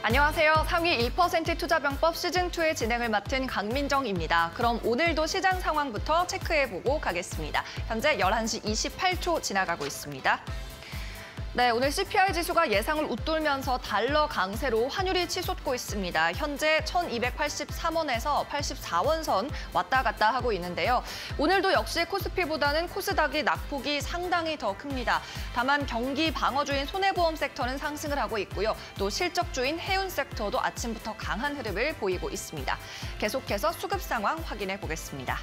안녕하세요. 상위 1% 투자병법 시즌2의 진행을 맡은 강민정입니다. 그럼 오늘도 시장 상황부터 체크해보고 가겠습니다. 현재 11시 28초 지나가고 있습니다. 네, 오늘 CPI 지수가 예상을 웃돌면서 달러 강세로 환율이 치솟고 있습니다. 현재 1,283원에서 84원 선 왔다 갔다 하고 있는데요. 오늘도 역시 코스피보다는 코스닥이 낙폭이 상당히 더 큽니다. 다만 경기 방어주인 손해보험 섹터는 상승을 하고 있고요. 또 실적주인 해운 섹터도 아침부터 강한 흐름을 보이고 있습니다. 계속해서 수급 상황 확인해 보겠습니다.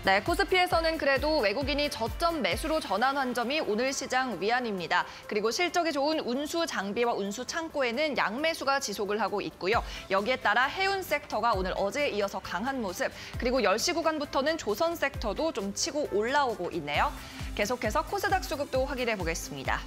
네, 코스피에서는 그래도 외국인이 저점 매수로 전환한 점이 오늘 시장 위안입니다. 그리고 실적이 좋은 운수 장비와 운수 창고에는 양매수가 지속을 하고 있고요. 여기에 따라 해운 섹터가 오늘 어제에 이어서 강한 모습, 그리고 10시 구간부터는 조선 섹터도 좀 치고 올라오고 있네요. 계속해서 코스닥 수급도 확인해 보겠습니다.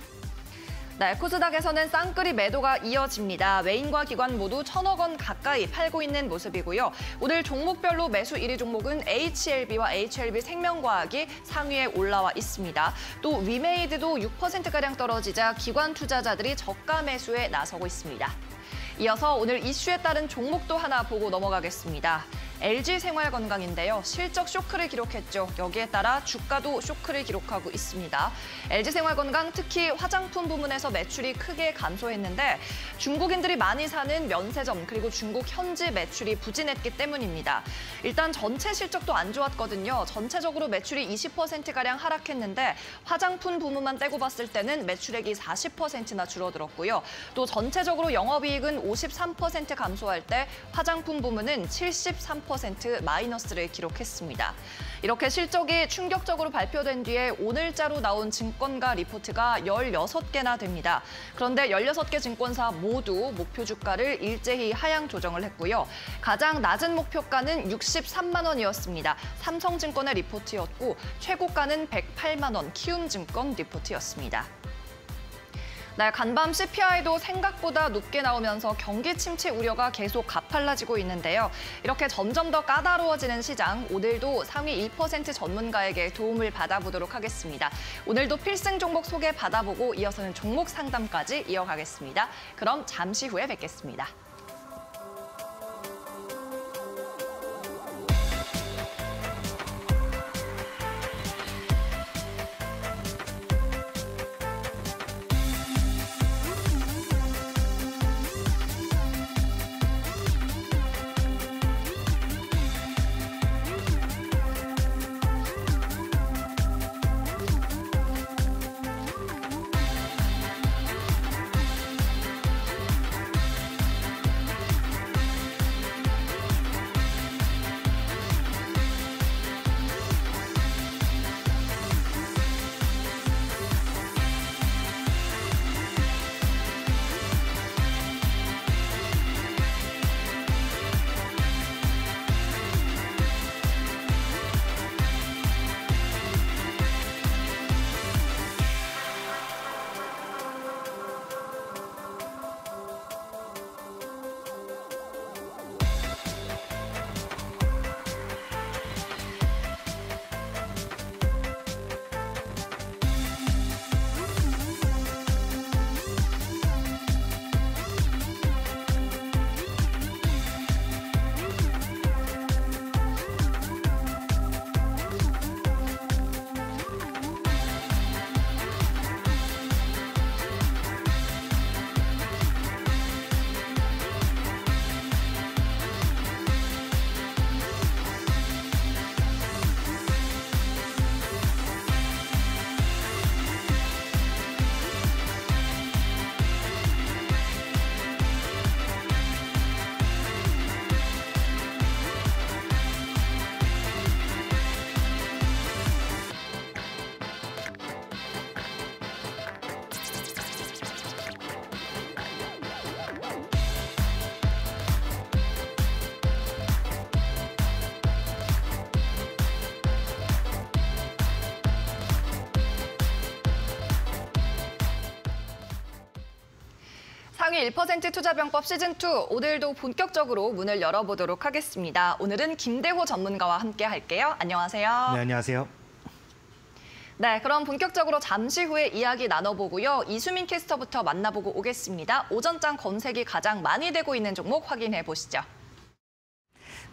네, 코스닥에서는 쌍끌이 매도가 이어집니다. 외인과 기관 모두 1,000억 원 가까이 팔고 있는 모습이고요. 오늘 종목별로 매수 1위 종목은 HLB와 HLB생명과학이 상위에 올라와 있습니다. 또 위메이드도 6%가량 떨어지자 기관 투자자들이 저가 매수에 나서고 있습니다. 이어서 오늘 이슈에 따른 종목도 하나 보고 넘어가겠습니다. LG생활건강인데요. 실적 쇼크를 기록했죠. 여기에 따라 주가도 쇼크를 기록하고 있습니다. LG생활건강 특히 화장품 부문에서 매출이 크게 감소했는데 중국인들이 많이 사는 면세점 그리고 중국 현지 매출이 부진했기 때문입니다. 일단 전체 실적도 안 좋았거든요. 전체적으로 매출이 20%가량 하락했는데 화장품 부문만 떼고 봤을 때는 매출액이 40%나 줄어들었고요. 또 전체적으로 영업이익은 53% 감소할 때 화장품 부문은 73% 마이너스를 기록했습니다. 이렇게 실적이 충격적으로 발표된 뒤에 오늘자로 나온 증권가 리포트가 16개나 됩니다. 그런데 16개 증권사 모두 목표 주가를 일제히 하향 조정을 했고요. 가장 낮은 목표가는 63만 원이었습니다. 삼성증권의 리포트였고 최고가는 108만 원 키움증권 리포트였습니다. 네, 간밤 CPI도 생각보다 높게 나오면서 경기 침체 우려가 계속 가팔라지고 있는데요. 이렇게 점점 더 까다로워지는 시장, 오늘도 상위 1% 전문가에게 도움을 받아보도록 하겠습니다. 오늘도 필승 종목 소개 받아보고 이어서는 종목 상담까지 이어가겠습니다. 그럼 잠시 후에 뵙겠습니다. 상위 1% 투자병법 시즌2, 오늘도 본격적으로 문을 열어보도록 하겠습니다. 오늘은 김대호 전문가와 함께 할게요. 안녕하세요. 네, 안녕하세요. 네, 그럼 본격적으로 잠시 후에 이야기 나눠보고요. 이수민 캐스터부터 만나보고 오겠습니다. 오전장 검색이 가장 많이 되고 있는 종목 확인해 보시죠.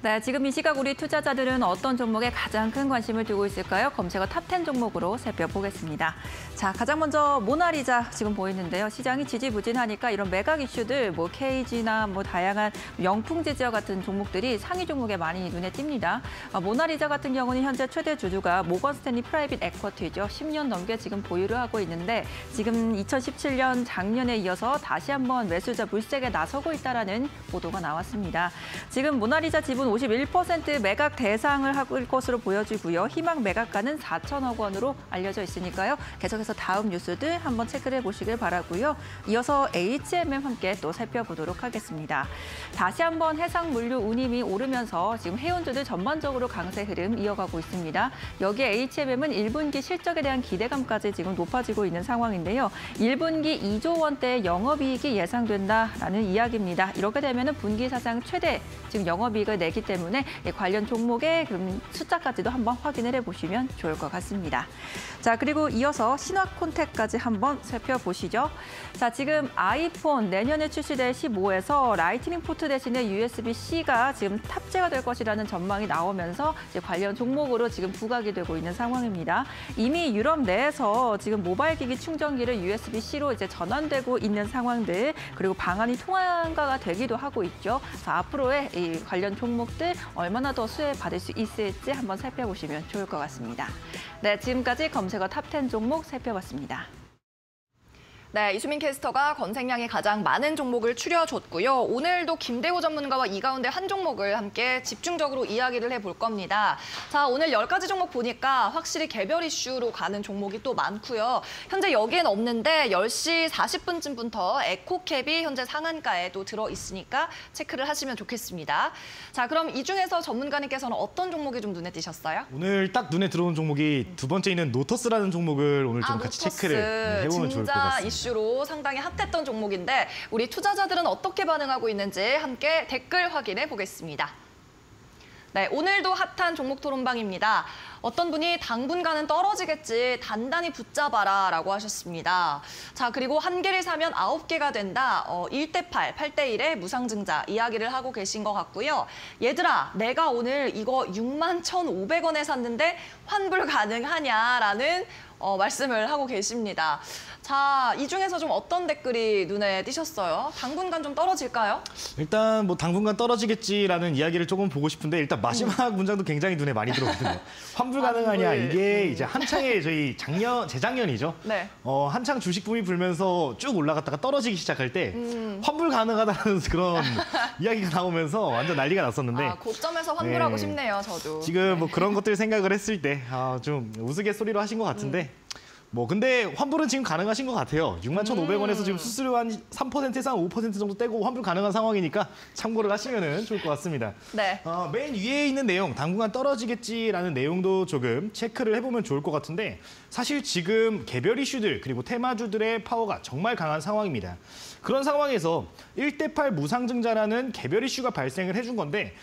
네, 지금 이 시각 우리 투자자들은 어떤 종목에 가장 큰 관심을 두고 있을까요? 검색어 탑10 종목으로 살펴보겠습니다. 자, 가장 먼저 모나리자 지금 보이는데요. 시장이 지지부진하니까 이런 매각 이슈들, KG나 다양한 영풍제지와 같은 종목들이 상위 종목에 많이 눈에 띕니다. 모나리자 같은 경우는 현재 최대 주주가 모건 스탠리 프라이빗 에쿼티죠. 10년 넘게 지금 보유를 하고 있는데 지금 2017년 작년에 이어서 다시 한번 매수자 물색에 나서고 있다라는 보도가 나왔습니다. 지금 모나리자 지분 51% 매각 대상을 할 것으로 보여지고요. 희망 매각가는 4천억 원으로 알려져 있으니까요. 계속해서 다음 뉴스들 한번 체크를 해보시길 바라고요. 이어서 HMM 함께 또 살펴보도록 하겠습니다. 다시 한번 해상물류 운임이 오르면서 지금 해운주들 전반적으로 강세 흐름 이어가고 있습니다. 여기에 HMM은 1분기 실적에 대한 기대감까지 지금 높아지고 있는 상황인데요. 1분기 2조 원대의 영업이익이 예상된다라는 이야기입니다. 이렇게 되면 분기 사상 최대 지금 영업이익을 내기 때문에 관련 종목의 숫자까지도 한번 확인을 해보시면 좋을 것 같습니다. 자, 그리고 이어서 신화콘텍까지 한번 살펴보시죠. 자, 지금 아이폰 내년에 출시될 15에서 라이트닝 포트 대신에 USB-C가 지금 탑재가 될 것이라는 전망이 나오면서 이제 관련 종목으로 지금 부각이 되고 있는 상황입니다. 이미 유럽 내에서 지금 모바일 기기 충전기를 USB-C로 이제 전환되고 있는 상황들, 그리고 방안이 통한가가 되기도 하고 있죠. 그래서 앞으로의 이 관련 종목들 얼마나 더 수혜받을 수 있을지 한번 살펴보시면 좋을 것 같습니다. 네, 지금까지 검색어 탑10 종목 살펴봤습니다. 네, 이수민 캐스터가 검색량이 가장 많은 종목을 추려줬고요. 오늘도 김대호 전문가와 이 가운데 한 종목을 함께 집중적으로 이야기를 해볼 겁니다. 자, 오늘 10가지 종목 보니까 확실히 개별 이슈로 가는 종목이 또 많고요. 현재 여기엔 없는데 10시 40분쯤부터 에코캡이 현재 상한가에 또 들어있으니까 체크를 하시면 좋겠습니다. 자, 그럼 이 중에서 전문가님께서는 어떤 종목이 좀 눈에 띄셨어요? 오늘 딱 눈에 들어온 종목이 두 번째 있는 노터스라는 종목을 오늘 좀 같이 노터스. 체크를 해보면 좋을 것 같습니다. 이슈로 상당히 핫했던 종목인데 우리 투자자들은 어떻게 반응하고 있는지 함께 댓글 확인해 보겠습니다. 네, 오늘도 핫한 종목 토론방입니다. 어떤 분이 당분간은 떨어지겠지, 단단히 붙잡아라 라고 하셨습니다. 자, 그리고 한 개를 사면 9개가 된다. 1대8, 8대1의 무상증자 이야기를 하고 계신 것 같고요. 얘들아, 내가 오늘 이거 61,500원에 샀는데 환불 가능하냐라는 말씀을 하고 계십니다. 자, 이 중에서 좀 어떤 댓글이 눈에 띄셨어요? 당분간 좀 떨어질까요? 일단 당분간 떨어지겠지라는 이야기를 조금 보고 싶은데 일단 마지막 문장도 굉장히 눈에 많이 들어오거든요. 환불 가능하냐, 이게 이제 한창에 저희 재작년이죠. 네. 한창 주식 붐이 불면서 쭉 올라갔다가 떨어지기 시작할 때 환불 가능하다는 그런 이야기가 나오면서 완전 난리가 났었는데 고점에서 환불하고 싶네요, 저도. 지금 그런 것들 생각을 했을 때 좀 우스갯소리로 하신 것 같은데 근데 환불은 지금 가능하신 것 같아요. 61,500원에서 지금 수수료 한 3%에서 한 5% 정도 떼고 환불 가능한 상황이니까 참고를 하시면 좋을 것 같습니다. 네. 맨 위에 있는 내용, 당분간 떨어지겠지라는 내용도 조금 체크를 해보면 좋을 것 같은데 사실 지금 개별 이슈들 그리고 테마주들의 파워가 정말 강한 상황입니다. 그런 상황에서 1대8 무상증자라는 개별 이슈가 발생을 해준 건데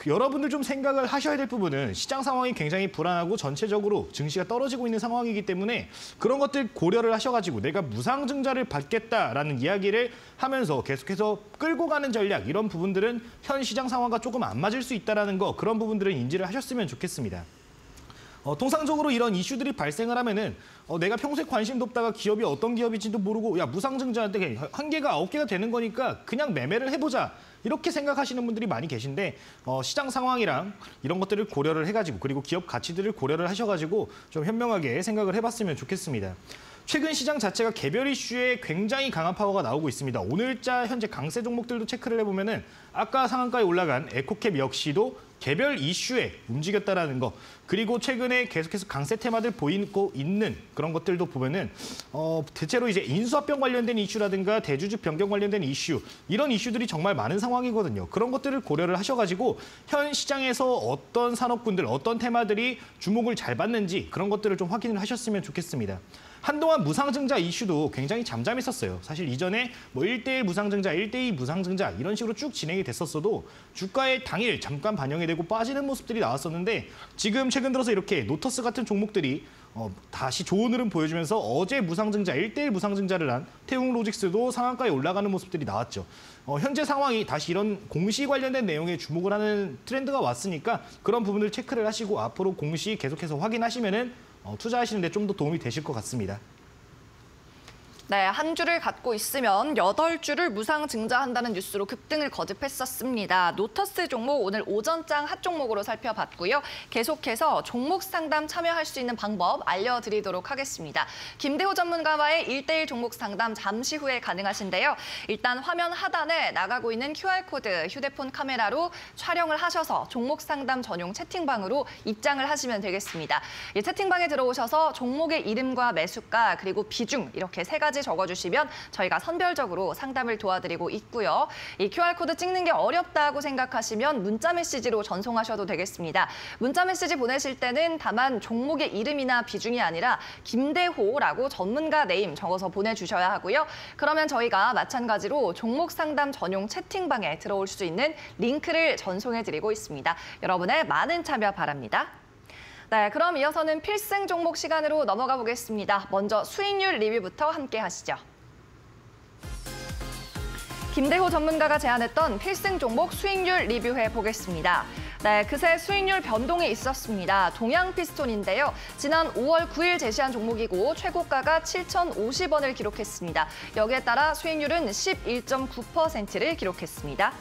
여러분들 좀 생각을 하셔야 될 부분은 시장 상황이 굉장히 불안하고 전체적으로 증시가 떨어지고 있는 상황이기 때문에 그런 것들 고려를 하셔가지고 내가 무상증자를 받겠다라는 이야기를 하면서 계속해서 끌고 가는 전략, 이런 부분들은 현 시장 상황과 조금 안 맞을 수 있다는 거, 그런 부분들은 인지를 하셨으면 좋겠습니다. 통상적으로 이런 이슈들이 발생을 하면은 내가 평소에 관심도 없다가 기업이 어떤 기업인지도 모르고 야, 무상증자한테 한 개가 9개가 되는 거니까 그냥 매매를 해보자, 이렇게 생각하시는 분들이 많이 계신데 시장 상황이랑 이런 것들을 고려를 해가지고 그리고 기업 가치들을 고려를 하셔가지고 좀 현명하게 생각을 해봤으면 좋겠습니다. 최근 시장 자체가 개별 이슈에 굉장히 강한 파워가 나오고 있습니다. 오늘자 현재 강세 종목들도 체크를 해보면은 아까 상한가에 올라간 에코캡 역시도 개별 이슈에 움직였다라는 거, 그리고 최근에 계속해서 강세 테마들 보이고 있는 그런 것들도 보면은 대체로 이제 인수합병 관련된 이슈라든가 대주주 변경 관련된 이슈, 이런 이슈들이 정말 많은 상황이거든요. 그런 것들을 고려를 하셔가지고 현 시장에서 어떤 산업군들, 어떤 테마들이 주목을 잘 받는지 그런 것들을 좀 확인을 하셨으면 좋겠습니다. 한동안 무상증자 이슈도 굉장히 잠잠했었어요. 사실 이전에 1대1 무상증자, 1대2 무상증자 이런 식으로 쭉 진행이 됐었어도 주가에 당일 잠깐 반영이 되고 빠지는 모습들이 나왔었는데 지금 최근 들어서 이렇게 노터스 같은 종목들이 다시 좋은 흐름 보여주면서 어제 무상증자, 1대1 무상증자를 한 태웅로직스도 상한가에 올라가는 모습들이 나왔죠. 현재 상황이 다시 이런 공시 관련된 내용에 주목을 하는 트렌드가 왔으니까 그런 부분을 체크를 하시고 앞으로 공시 계속해서 확인하시면은 투자하시는 데 좀 더 도움이 되실 것 같습니다. 네, 한 주를 갖고 있으면 8주를 무상 증자한다는 뉴스로 급등을 거듭했었습니다. 노터스 종목 오늘 오전장 핫 종목으로 살펴봤고요. 계속해서 종목 상담 참여할 수 있는 방법 알려드리도록 하겠습니다. 김대호 전문가와의 1대1 종목 상담 잠시 후에 가능하신데요. 일단 화면 하단에 나가고 있는 QR코드 휴대폰 카메라로 촬영을 하셔서 종목 상담 전용 채팅방으로 입장을 하시면 되겠습니다. 이 채팅방에 들어오셔서 종목의 이름과 매수가 그리고 비중 이렇게 3가지 적어주시면 저희가 선별적으로 상담을 도와드리고 있고요. 이 QR코드 찍는 게 어렵다고 생각하시면 문자 메시지로 전송하셔도 되겠습니다. 문자 메시지 보내실 때는 다만 종목의 이름이나 비중이 아니라 김대호라고 전문가 네임 적어서 보내주셔야 하고요. 그러면 저희가 마찬가지로 종목 상담 전용 채팅방에 들어올 수 있는 링크를 전송해드리고 있습니다. 여러분의 많은 참여 바랍니다. 네, 그럼 이어서는 필승 종목 시간으로 넘어가 보겠습니다. 먼저 수익률 리뷰부터 함께 하시죠. 김대호 전문가가 제안했던 필승 종목 수익률 리뷰해 보겠습니다. 네, 그새 수익률 변동이 있었습니다. 동양피스톤인데요. 지난 5월 9일 제시한 종목이고 최고가가 7,050원을 기록했습니다. 여기에 따라 수익률은 11.9%를 기록했습니다.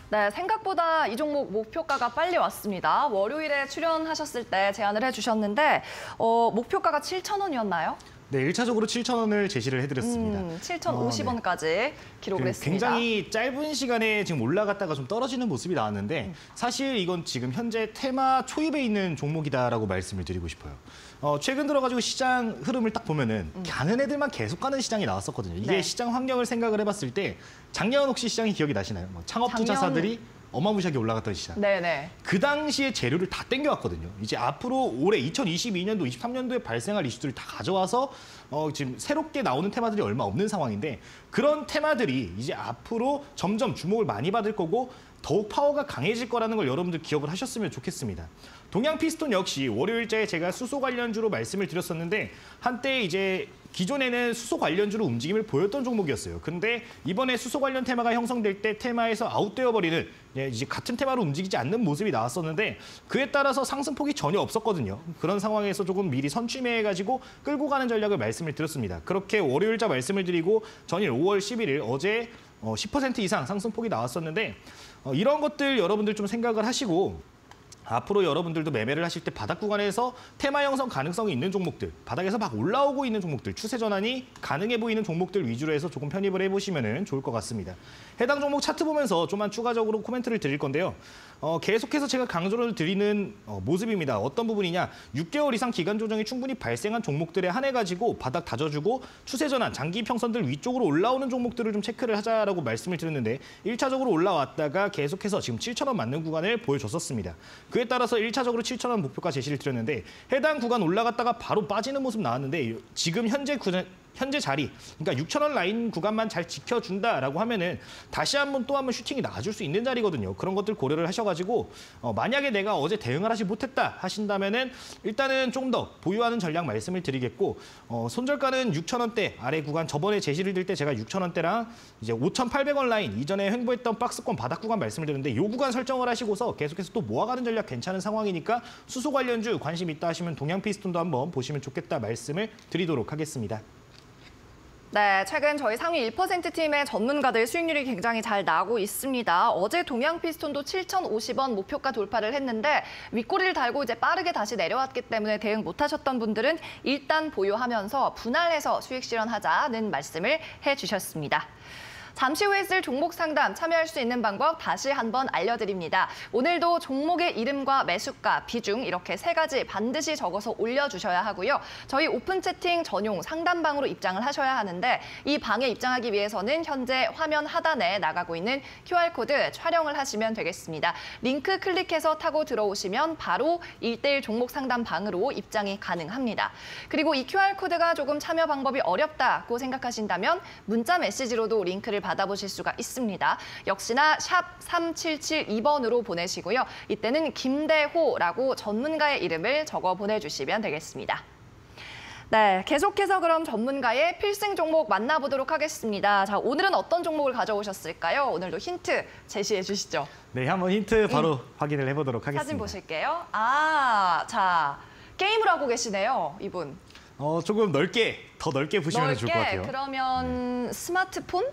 네, 생각보다 이 종목 목표가가 빨리 왔습니다. 월요일에 출연하셨을 때 제안을 해주셨는데 목표가가 7,000원이었나요? 네, 1차적으로 7,000원을 제시를 해드렸습니다. 7,050원까지 기록을 했습니다. 굉장히 짧은 시간에 지금 올라갔다가 좀 떨어지는 모습이 나왔는데 사실 이건 지금 현재 테마 초입에 있는 종목이다라고 말씀을 드리고 싶어요. 최근 들어가지고 시장 흐름을 딱 보면은 가는 애들만 계속 가는 시장이 나왔었거든요. 이게 네. 시장 환경을 생각을 해봤을 때 작년 혹시 시장이 기억이 나시나요? 창업투자사들이 어마무시하게 올라갔던 시장. 네네. 그 당시에 재료를 다 땡겨왔거든요. 이제 앞으로 올해 2022년도, 23년도에 발생할 이슈들을 다 가져와서 지금 새롭게 나오는 테마들이 얼마 없는 상황인데 그런 테마들이 이제 앞으로 점점 주목을 많이 받을 거고 더욱 파워가 강해질 거라는 걸 여러분들 기억을 하셨으면 좋겠습니다. 동양피스톤 역시 월요일자에 제가 수소 관련주로 말씀을 드렸었는데 한때 이제 기존에는 수소 관련주로 움직임을 보였던 종목이었어요. 근데 이번에 수소 관련 테마가 형성될 때 테마에서 아웃되어 버리는 이제 같은 테마로 움직이지 않는 모습이 나왔었는데 그에 따라서 상승폭이 전혀 없었거든요. 그런 상황에서 조금 미리 선취매해가지고 끌고 가는 전략을 말씀을 드렸습니다. 그렇게 월요일자 말씀을 드리고 전일 5월 11일 어제 10% 이상 상승폭이 나왔었는데 이런 것들 여러분들 좀 생각을 하시고 앞으로 여러분들도 매매를 하실 때 바닥 구간에서 테마 형성 가능성이 있는 종목들, 바닥에서 막 올라오고 있는 종목들, 추세 전환이 가능해 보이는 종목들 위주로 해서 조금 편입을 해보시면 좋을 것 같습니다. 해당 종목 차트 보면서 좀만 추가적으로 코멘트를 드릴 건데요. 계속해서 제가 강조를 드리는 모습입니다. 어떤 부분이냐, 6개월 이상 기간 조정이 충분히 발생한 종목들에 한해 가지고 바닥 다져주고 추세 전환, 장기 평선들 위쪽으로 올라오는 종목들을 좀 체크를 하자라고 말씀을 드렸는데 1차적으로 올라왔다가 계속해서 지금 7,000원 맞는 구간을 보여줬었습니다. 그에 따라서 1차적으로 7,000원 목표가 제시를 드렸는데 해당 구간 올라갔다가 바로 빠지는 모습 나왔는데 지금 현재 자리, 그러니까 6,000원 라인 구간만 잘 지켜준다라고 하면은 다시 한번 또 한 번 슈팅이 나와줄 수 있는 자리거든요. 그런 것들 고려를 하셔가지고 만약에 내가 어제 대응을 하지 못했다 하신다면은 일단은 조금 더 보유하는 전략 말씀을 드리겠고 손절가는 6,000원대 아래 구간 저번에 제시를 드릴 때 제가 6,000원대랑 이제 5,800원 라인 이전에 횡보했던 박스권 바닥 구간 말씀을 드렸는데 이 구간 설정을 하시고서 계속해서 또 모아가는 전략 괜찮은 상황이니까 수소 관련주 관심 있다 하시면 동양피스톤도 한번 보시면 좋겠다 말씀을 드리도록 하겠습니다. 네, 최근 저희 상위 1% 팀의 전문가들 수익률이 굉장히 잘 나고 있습니다. 어제 동양피스톤도 7,050원 목표가 돌파를 했는데 윗꼬리를 달고 이제 빠르게 다시 내려왔기 때문에 대응 못하셨던 분들은 일단 보유하면서 분할해서 수익 실현하자는 말씀을 해주셨습니다. 잠시 후에 쓸 종목 상담 참여할 수 있는 방법 다시 한번 알려드립니다. 오늘도 종목의 이름과 매수가, 비중 이렇게 3가지 반드시 적어서 올려주셔야 하고요. 저희 오픈 채팅 전용 상담방으로 입장을 하셔야 하는데 이 방에 입장하기 위해서는 현재 화면 하단에 나가고 있는 QR코드 촬영을 하시면 되겠습니다. 링크 클릭해서 타고 들어오시면 바로 1대1 종목 상담방으로 입장이 가능합니다. 그리고 이 QR코드가 조금 참여 방법이 어렵다고 생각하신다면 문자 메시지로도 링크를 받아보실 수가 있습니다. 역시나 샵 3772번으로 보내시고요. 이때는 김대호라고 전문가의 이름을 적어 보내주시면 되겠습니다. 네, 계속해서 그럼 전문가의 필승 종목 만나보도록 하겠습니다. 자, 오늘은 어떤 종목을 가져오셨을까요? 오늘도 힌트 제시해 주시죠. 네, 한번 힌트 바로 확인을 해보도록 하겠습니다. 사진 보실게요. 아, 자, 게임을 하고 계시네요, 이분. 조금 더 넓게 보시면 좋을 것 같아요. 그러면 스마트폰?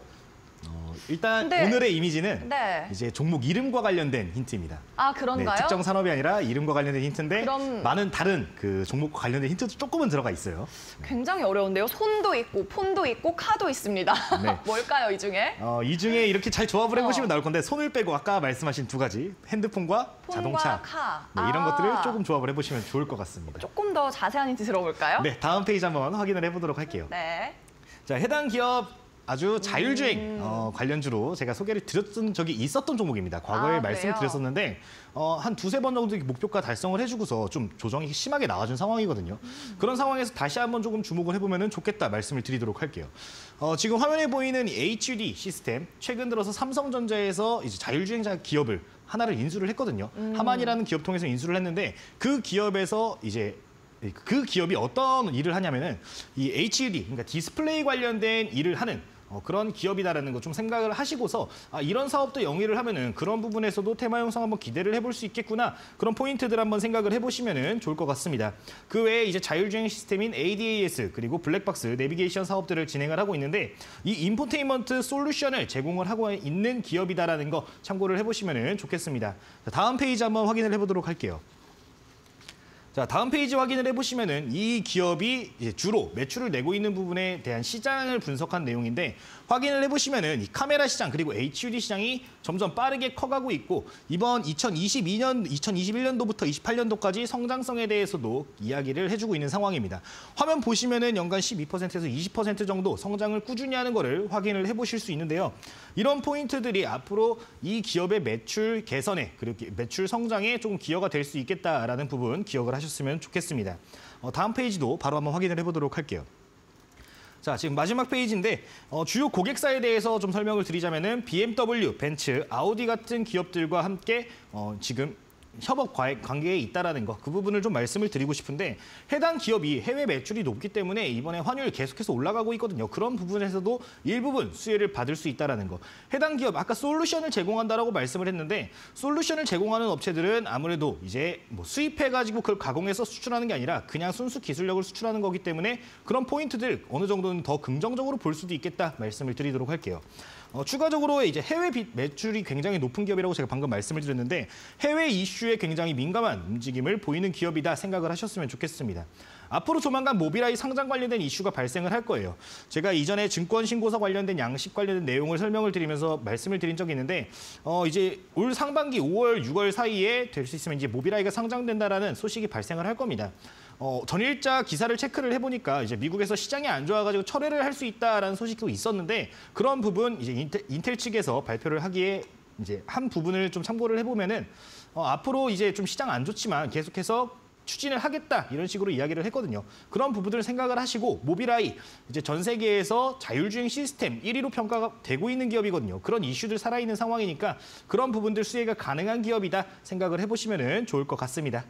일단 네. 오늘의 이미지는 네. 이제 종목 이름과 관련된 힌트입니다. 아, 네, 그런가요? 특정 산업이 아니라 이름과 관련된 힌트인데 그럼- 많은 다른 그 종목과 관련된 힌트도 조금은 들어가 있어요. 굉장히 어려운데요. 손도 있고 폰도 있고 카도 있습니다. 네. 뭘까요, 이 중에? 이 중에 이렇게 잘 조합을 해보시면 나올 건데 손을 빼고 아까 말씀하신 두 가지 핸드폰과 폰과 자동차 카. 네, 이런 아. 것들을 조금 조합을 해보시면 좋을 것 같습니다. 조금 더 자세한 힌트 들어볼까요? 네, 다음 페이지 한번 확인을 해보도록 할게요. 네. 자, 해당 기업 아주 자율주행 관련주로 제가 소개를 드렸던 적이 있었던 종목입니다. 과거에 아, 말씀을 그래요? 드렸었는데 한 두세 번 정도 목표가 달성을 해주고서 좀 조정이 심하게 나와준 상황이거든요. 그런 상황에서 다시 한번 조금 주목을 해보면 좋겠다 말씀을 드리도록 할게요. 지금 화면에 보이는 HUD 시스템, 최근 들어서 삼성전자에서 이제 자율주행자 기업을 하나를 인수를 했거든요. 하만이라는 기업 통해서 인수를 했는데 그 기업에서 이제 그 기업이 어떤 일을 하냐면은 이 HUD, 그러니까 디스플레이 관련된 일을 하는 그런 기업이다라는 거 좀 생각을 하시고서 이런 사업도 영위를 하면은 그런 부분에서도 테마 영상 한번 기대를 해볼 수 있겠구나, 그런 포인트들 한번 생각을 해보시면은 좋을 것 같습니다. 그 외에 이제 자율주행 시스템인 ADAS 그리고 블랙박스 내비게이션 사업들을 진행을 하고 있는데 이 인포테인먼트 솔루션을 제공을 하고 있는 기업이다라는 거 참고를 해보시면은 좋겠습니다. 자, 다음 페이지 한번 확인을 해보도록 할게요. 자, 다음 페이지 확인을 해보시면은 이 기업이 이제 주로 매출을 내고 있는 부분에 대한 시장을 분석한 내용인데, 확인을 해보시면은 이 카메라 시장 그리고 HUD 시장이 점점 빠르게 커가고 있고, 이번 2021년도부터 28년도까지 성장성에 대해서도 이야기를 해주고 있는 상황입니다. 화면 보시면은 연간 12%에서 20% 정도 성장을 꾸준히 하는 거를 확인을 해보실 수 있는데요. 이런 포인트들이 앞으로 이 기업의 매출 개선에 그리고 매출 성장에 조금 기여가 될 수 있겠다라는 부분 기억을 하셨으면 좋겠습니다. 다음 페이지도 바로 한번 확인을 해보도록 할게요. 자, 지금 마지막 페이지인데 주요 고객사에 대해서 좀 설명을 드리자면은 BMW, 벤츠, 아우디 같은 기업들과 함께 지금 협업 관계에 있다라는 거, 그 부분을 좀 말씀을 드리고 싶은데, 해당 기업이 해외 매출이 높기 때문에 이번에 환율 계속해서 올라가고 있거든요. 그런 부분에서도 일부분 수혜를 받을 수 있다라는 거. 해당 기업 아까 솔루션을 제공한다라고 말씀을 했는데, 솔루션을 제공하는 업체들은 아무래도 이제 뭐 수입해가지고 그걸 가공해서 수출하는 게 아니라 그냥 순수 기술력을 수출하는 거기 때문에 그런 포인트들 어느 정도는 더 긍정적으로 볼 수도 있겠다 말씀을 드리도록 할게요. 추가적으로 이제 해외 매출이 굉장히 높은 기업이라고 제가 방금 말씀을 드렸는데, 해외 이슈에 굉장히 민감한 움직임을 보이는 기업이다 생각을 하셨으면 좋겠습니다. 앞으로 조만간 모빌아이 상장 관련된 이슈가 발생을 할 거예요. 제가 이전에 증권 신고서 관련된 양식 관련된 내용을 설명을 드리면서 말씀을 드린 적이 있는데, 이제 올 상반기 5월, 6월 사이에 될 수 있으면 이제 모빌아이가 상장된다라는 소식이 발생을 할 겁니다. 전일자 기사를 체크를 해보니까 이제 미국에서 시장이 안 좋아가지고 철회를 할 수 있다라는 소식도 있었는데, 그런 부분 이제 인텔 측에서 발표를 하기에 이제 한 부분을 좀 참고를 해보면은 앞으로 이제 좀 시장 안 좋지만 계속해서 추진을 하겠다 이런 식으로 이야기를 했거든요. 그런 부분들을 생각을 하시고, 모빌아이 이제 전 세계에서 자율주행 시스템 1위로 평가가 되고 있는 기업이거든요. 그런 이슈들 살아있는 상황이니까 그런 부분들 수혜가 가능한 기업이다 생각을 해보시면 좋을 것 같습니다.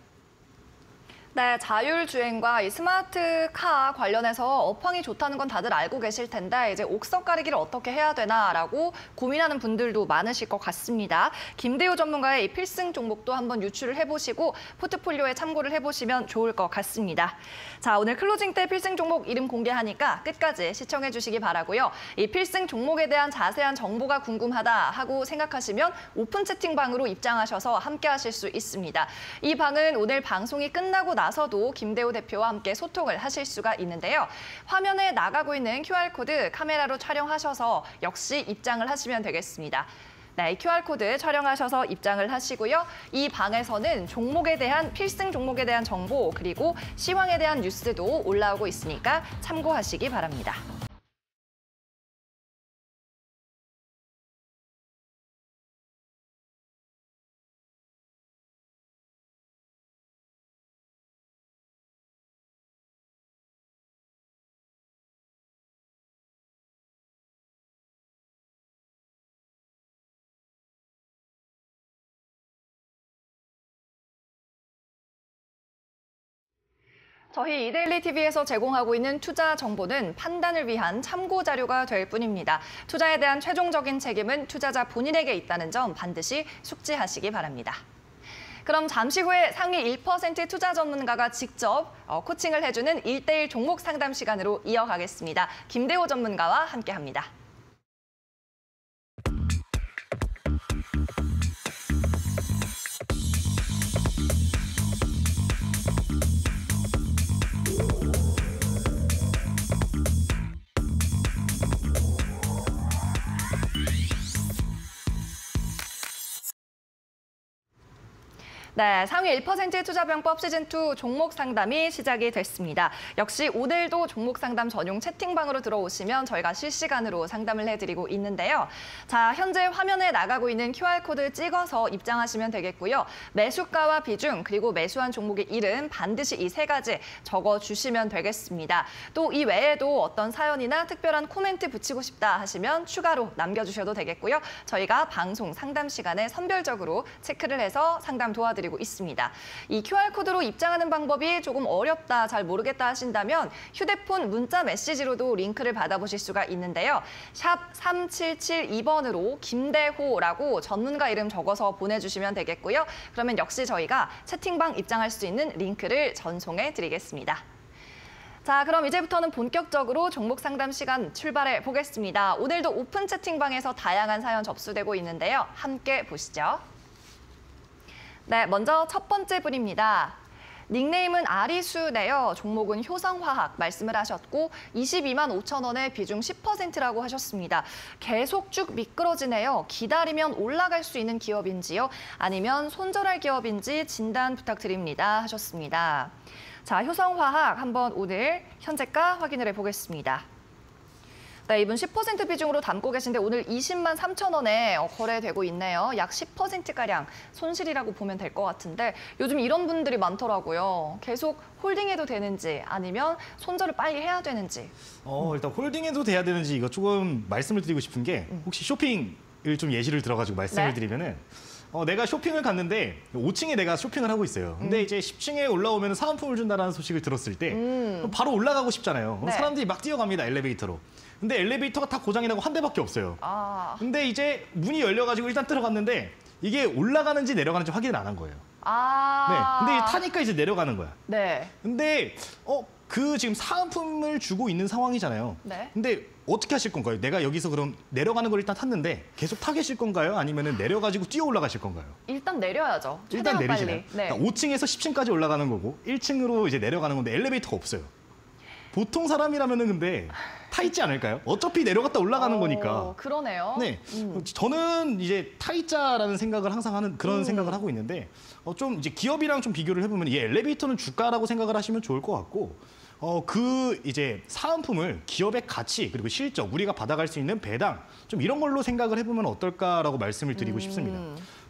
네, 자율주행과 이 스마트카 관련해서 업황이 좋다는 건 다들 알고 계실 텐데, 이제 옥석 가리기를 어떻게 해야 되나라고 고민하는 분들도 많으실 것 같습니다. 김대호 전문가의 이 필승 종목도 한번 유출을 해보시고 포트폴리오에 참고를 해보시면 좋을 것 같습니다. 자, 오늘 클로징 때 필승 종목 이름 공개하니까 끝까지 시청해 주시기 바라고요. 이 필승 종목에 대한 자세한 정보가 궁금하다 하고 생각하시면 오픈 채팅방으로 입장하셔서 함께 하실 수 있습니다. 이 방은 오늘 방송이 끝나고 나서도 김대호 대표와 함께 소통을 하실 수가 있는데요. 화면에 나가고 있는 QR코드 카메라로 촬영하셔서 역시 입장을 하시면 되겠습니다. 네, QR코드 촬영하셔서 입장을 하시고요. 이 방에서는 종목에 대한 필승 종목에 대한 정보 그리고 시황에 대한 뉴스도 올라오고 있으니까 참고하시기 바랍니다. 저희 이데일리 TV에서 제공하고 있는 투자 정보는 판단을 위한 참고 자료가 될 뿐입니다. 투자에 대한 최종적인 책임은 투자자 본인에게 있다는 점 반드시 숙지하시기 바랍니다. 그럼 잠시 후에 상위 1% 투자 전문가가 직접 코칭을 해주는 1:1 종목 상담 시간으로 이어가겠습니다. 김대호 전문가와 함께합니다. 네, 상위 1% 투자병법 시즌2 종목 상담이 시작이 됐습니다. 역시 오늘도 종목 상담 전용 채팅방으로 들어오시면 저희가 실시간으로 상담을 해드리고 있는데요. 자, 현재 화면에 나가고 있는 QR코드 찍어서 입장하시면 되겠고요. 매수가와 비중, 그리고 매수한 종목의 이름 반드시 이 세 가지 적어주시면 되겠습니다. 또 이 외에도 어떤 사연이나 특별한 코멘트 붙이고 싶다 하시면 추가로 남겨주셔도 되겠고요. 저희가 방송 상담 시간에 선별적으로 체크를 해서 상담 도와드리고 있습니다. 이 QR코드로 입장하는 방법이 조금 어렵다, 잘 모르겠다 하신다면 휴대폰 문자 메시지로도 링크를 받아보실 수가 있는데요. 샵 3772번으로 김대호라고 전문가 이름 적어서 보내주시면 되겠고요. 그러면 역시 저희가 채팅방 입장할 수 있는 링크를 전송해 드리겠습니다. 자, 그럼 이제부터는 본격적으로 종목 상담 시간 출발해 보겠습니다. 오늘도 오픈 채팅방에서 다양한 사연 접수되고 있는데요. 함께 보시죠. 네, 먼저 첫 번째 분입니다. 닉네임은 아리수네요. 종목은 효성화학 말씀을 하셨고 22만 5천 원에 비중 10%라고 하셨습니다. 계속 쭉 미끄러지네요. 기다리면 올라갈 수 있는 기업인지요? 아니면 손절할 기업인지 진단 부탁드립니다 하셨습니다. 자, 효성화학 한번 오늘 현재가 확인을 해보겠습니다. 네, 이분 10% 비중으로 담고 계신데 오늘 20만 3천 원에 거래되고 있네요. 약 10%가량 손실이라고 보면 될 것 같은데 요즘 이런 분들이 많더라고요. 계속 홀딩해도 되는지 아니면 손절을 빨리 해야 되는지. 일단 홀딩해도 돼야 되는지 이거 조금 말씀을 드리고 싶은 게 혹시 쇼핑을 좀 예시를 들어가지고 말씀을 네. 드리면은 내가 쇼핑을 갔는데 5층에 내가 쇼핑을 하고 있어요. 근데 이제 10층에 올라오면 사은품을 준다는 소식을 들었을 때 바로 올라가고 싶잖아요. 네. 사람들이 막 뛰어갑니다, 엘리베이터로. 근데 엘리베이터가 다 고장이 나고 한 대밖에 없어요. 근데 이제 문이 열려가지고 일단 들어갔는데 이게 올라가는지 내려가는지 확인을 안 한 거예요. 네. 근데 타니까 이제 내려가는 거야. 네. 근데 그 지금 사은품을 주고 있는 상황이잖아요. 네. 근데 어떻게 하실 건가요? 내가 여기서 그럼 내려가는 걸 일단 탔는데 계속 타 계실 건가요? 아니면 내려가지고 뛰어 올라가실 건가요? 일단 내려야죠. 일단 최대한 내리시나요? 빨리. 네. 그러니까 5층에서 10층까지 올라가는 거고 1층으로 이제 내려가는 건데 엘리베이터가 없어요. 보통 사람이라면은 근데 타 있지 않을까요? 어차피 내려갔다 올라가는 거니까. 그러네요. 네, 저는 이제 타이자라는 생각을 항상 하는 그런 생각을 하고 있는데 좀 이제 기업이랑 좀 비교를 해보면 이 엘리베이터는 주가라고 생각을 하시면 좋을 것 같고 그 이제 사은품을 기업의 가치 그리고 실적 우리가 받아갈 수 있는 배당 좀 이런 걸로 생각을 해보면 어떨까라고 말씀을 드리고 싶습니다.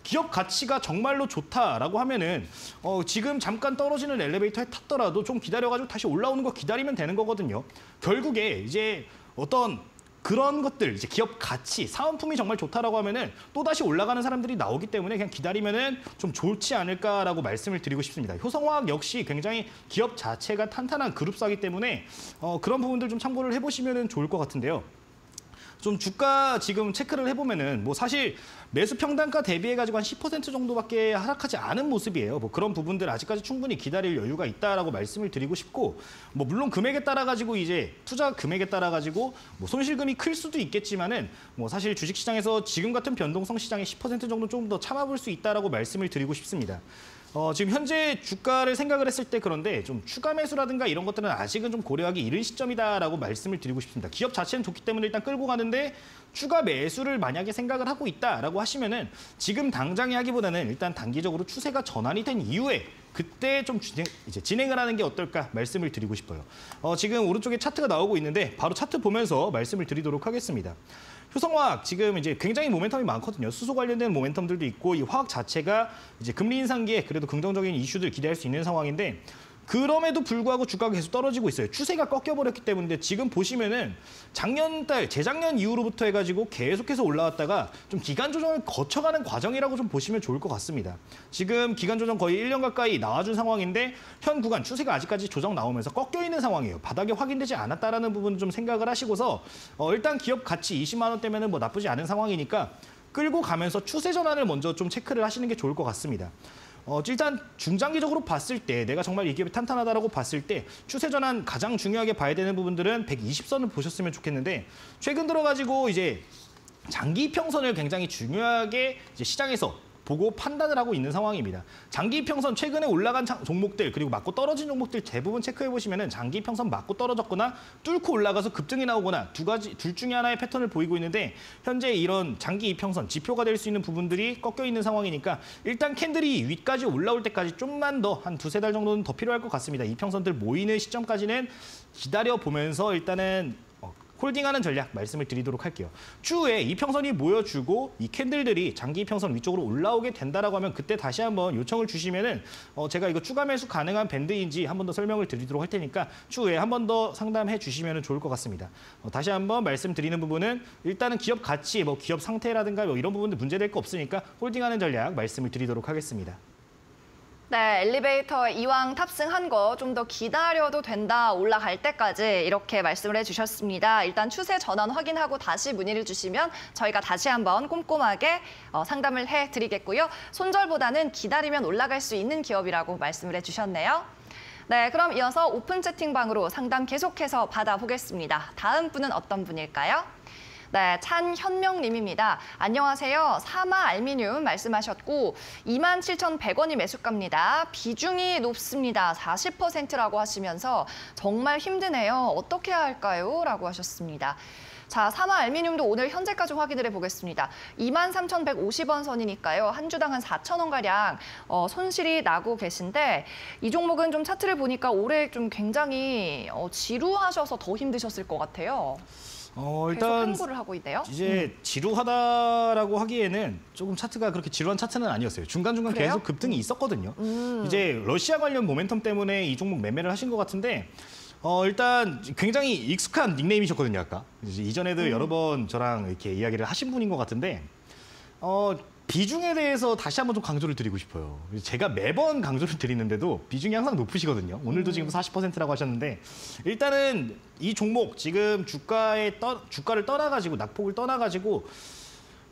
기업 가치가 정말로 좋다라고 하면은 지금 잠깐 떨어지는 엘리베이터에 탔더라도 좀 기다려가지고 다시 올라오는 거 기다리면 되는 거거든요. 결국에 이제 어떤 그런 것들, 이제 기업 가치, 사은품이 정말 좋다라고 하면은 또 다시 올라가는 사람들이 나오기 때문에 그냥 기다리면은 좀 좋지 않을까라고 말씀을 드리고 싶습니다. 효성화학 역시 굉장히 기업 자체가 탄탄한 그룹사기 때문에 그런 부분들 좀 참고를 해보시면은 좋을 것 같은데요. 좀 주가 지금 체크를 해보면은 뭐 사실 매수 평단가 대비해가지고 한 10% 정도밖에 하락하지 않은 모습이에요. 뭐 그런 부분들 아직까지 충분히 기다릴 여유가 있다라고 말씀을 드리고 싶고, 뭐 물론 금액에 따라 가지고 이제 투자 금액에 따라 가지고 뭐 손실금이 클 수도 있겠지만은 뭐 사실 주식시장에서 지금 같은 변동성 시장에 10% 정도 좀 더 참아볼 수 있다라고 말씀을 드리고 싶습니다. 지금 현재 주가를 생각을 했을 때 그런데 좀 추가 매수라든가 이런 것들은 아직은 좀 고려하기 이른 시점이다라고 말씀을 드리고 싶습니다. 기업 자체는 좋기 때문에 일단 끌고 가는데 추가 매수를 만약에 생각을 하고 있다라고 하시면은 지금 당장에 하기보다는 일단 단기적으로 추세가 전환이 된 이후에 그때 좀 진행을 하는 게 어떨까 말씀을 드리고 싶어요. 지금 오른쪽에 차트가 나오고 있는데 바로 차트 보면서 말씀을 드리도록 하겠습니다. 효성화학 지금 이제 굉장히 모멘텀이 많거든요. 수소 관련된 모멘텀들도 있고 이 화학 자체가 이제 금리 인상기에 그래도 긍정적인 이슈들 기대할 수 있는 상황인데 그럼에도 불구하고 주가가 계속 떨어지고 있어요. 추세가 꺾여버렸기 때문에 지금 보시면은 재작년 이후로부터 해가지고 계속해서 올라왔다가 좀 기간 조정을 거쳐가는 과정이라고 좀 보시면 좋을 것 같습니다. 지금 기간 조정 거의 1년 가까이 나와준 상황인데 현 구간 추세가 아직까지 조정 나오면서 꺾여 있는 상황이에요. 바닥이 확인되지 않았다라는 부분 좀 생각을 하시고서 일단 기업 가치 20만 원대면은 뭐 나쁘지 않은 상황이니까 끌고 가면서 추세 전환을 먼저 좀 체크를 하시는 게 좋을 것 같습니다. 일단 중장기적으로 봤을 때 내가 정말 이 기업이 탄탄하다라고 봤을 때 추세 전환 가장 중요하게 봐야 되는 부분들은 120선을 보셨으면 좋겠는데 최근 들어가지고 이제 장기 평선을 굉장히 중요하게 이제 시장에서 보고 판단을 하고 있는 상황입니다. 장기 평선 최근에 올라간 종목들 그리고 맞고 떨어진 종목들 대부분 체크해 보시면은 장기 평선 맞고 떨어졌거나 뚫고 올라가서 급등이 나오거나 둘 중에 하나의 패턴을 보이고 있는데 현재 이런 장기 이평선 지표가 될 수 있는 부분들이 꺾여 있는 상황이니까 일단 캔들이 위까지 올라올 때까지 좀만 더 한 두세 달 정도는 더 필요할 것 같습니다. 이평선들 모이는 시점까지는 기다려 보면서 일단은 홀딩하는 전략 말씀을 드리도록 할게요. 추후에 이평선이 모여주고 이 캔들들이 장기 이평선 위쪽으로 올라오게 된다라고 하면 그때 다시 한번 요청을 주시면은 제가 이거 추가 매수 가능한 밴드인지 한 번 더 설명을 드리도록 할 테니까 추후에 한 번 더 상담해 주시면 좋을 것 같습니다. 다시 한번 말씀드리는 부분은 일단은 기업 가치, 기업 상태라든가 이런 부분들 문제될 거 없으니까 홀딩하는 전략 말씀을 드리도록 하겠습니다. 네, 엘리베이터 이왕 탑승한 거 좀 더 기다려도 된다, 올라갈 때까지 이렇게 말씀을 해주셨습니다. 일단 추세 전환 확인하고 다시 문의를 주시면 저희가 다시 한번 꼼꼼하게 상담을 해드리겠고요. 손절보다는 기다리면 올라갈 수 있는 기업이라고 말씀을 해주셨네요. 네, 그럼 이어서 오픈 채팅방으로 상담 계속해서 받아보겠습니다. 다음 분은 어떤 분일까요? 네, 찬현명님입니다. 안녕하세요. 사마 알미늄 말씀하셨고 27,100원이 매수가입니다. 비중이 높습니다. 40%라고 하시면서 정말 힘드네요. 어떻게 해야 할까요? 라고 하셨습니다. 자, 사마 알미늄도 오늘 현재까지 확인을 해보겠습니다. 23,150원 선이니까요. 한 주당 한 4,000원가량 손실이 나고 계신데 이 종목은 좀 차트를 보니까 올해 좀 굉장히 지루하셔서 더 힘드셨을 것 같아요. 일단 행보를 하고 있네요. 이제 지루하다라고 하기에는 조금 차트가 그렇게 지루한 차트는 아니었어요. 중간중간 그래요? 계속 급등이 있었거든요. 이제 러시아 관련 모멘텀 때문에 이 종목 매매를 하신 것 같은데 일단 굉장히 익숙한 닉네임이셨거든요, 아까. 이전에도 여러 번 저랑 이렇게 이야기를 하신 분인 것 같은데 비중에 대해서 다시 한번 좀 강조를 드리고 싶어요. 제가 매번 강조를 드리는데도 비중이 항상 높으시거든요. 오늘도 지금 40%라고 하셨는데 일단은 이 종목 지금 주가를 떠나가지고 낙폭을 떠나가지고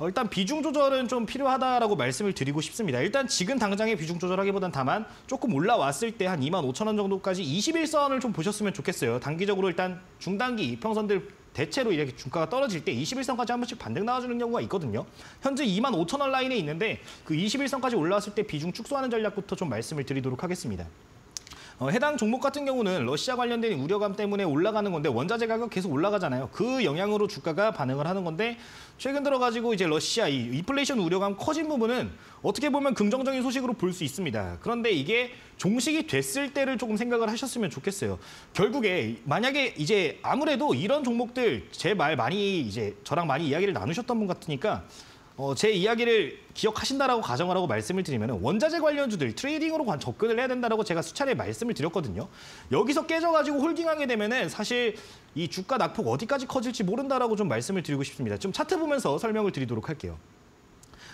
일단 비중 조절은 좀 필요하다라고 말씀을 드리고 싶습니다. 일단 지금 당장의 비중 조절하기보단 다만 조금 올라왔을 때 한 25,000원 정도까지 21선을 좀 보셨으면 좋겠어요. 단기적으로 일단 중단기 이평선들 대체로 이렇게 주가가 떨어질 때 21선까지 한 번씩 반등 나와주는 경우가 있거든요. 현재 25,000원 라인에 있는데 그 21선까지 올라왔을 때 비중 축소하는 전략부터 좀 말씀을 드리도록 하겠습니다. 해당 종목 같은 경우는 러시아 관련된 우려감 때문에 올라가는 건데 원자재 가격 계속 올라가잖아요. 그 영향으로 주가가 반응을 하는 건데 최근 들어가지고 이제 러시아 이 인플레이션 우려감 커진 부분은 어떻게 보면 긍정적인 소식으로 볼 수 있습니다. 그런데 이게 종식이 됐을 때를 조금 생각을 하셨으면 좋겠어요. 결국에 만약에 이제 아무래도 이런 종목들 제 말 많이 이제 저랑 많이 이야기를 나누셨던 분 같으니까 제 이야기를 기억하신다라고 가정을 하고 말씀을 드리면 원자재 관련주들 트레이딩으로 접근을 해야 된다라고 제가 수차례 말씀을 드렸거든요. 여기서 깨져가지고 홀딩하게 되면은 사실 이 주가 낙폭 어디까지 커질지 모른다라고 좀 말씀을 드리고 싶습니다. 좀 차트 보면서 설명을 드리도록 할게요.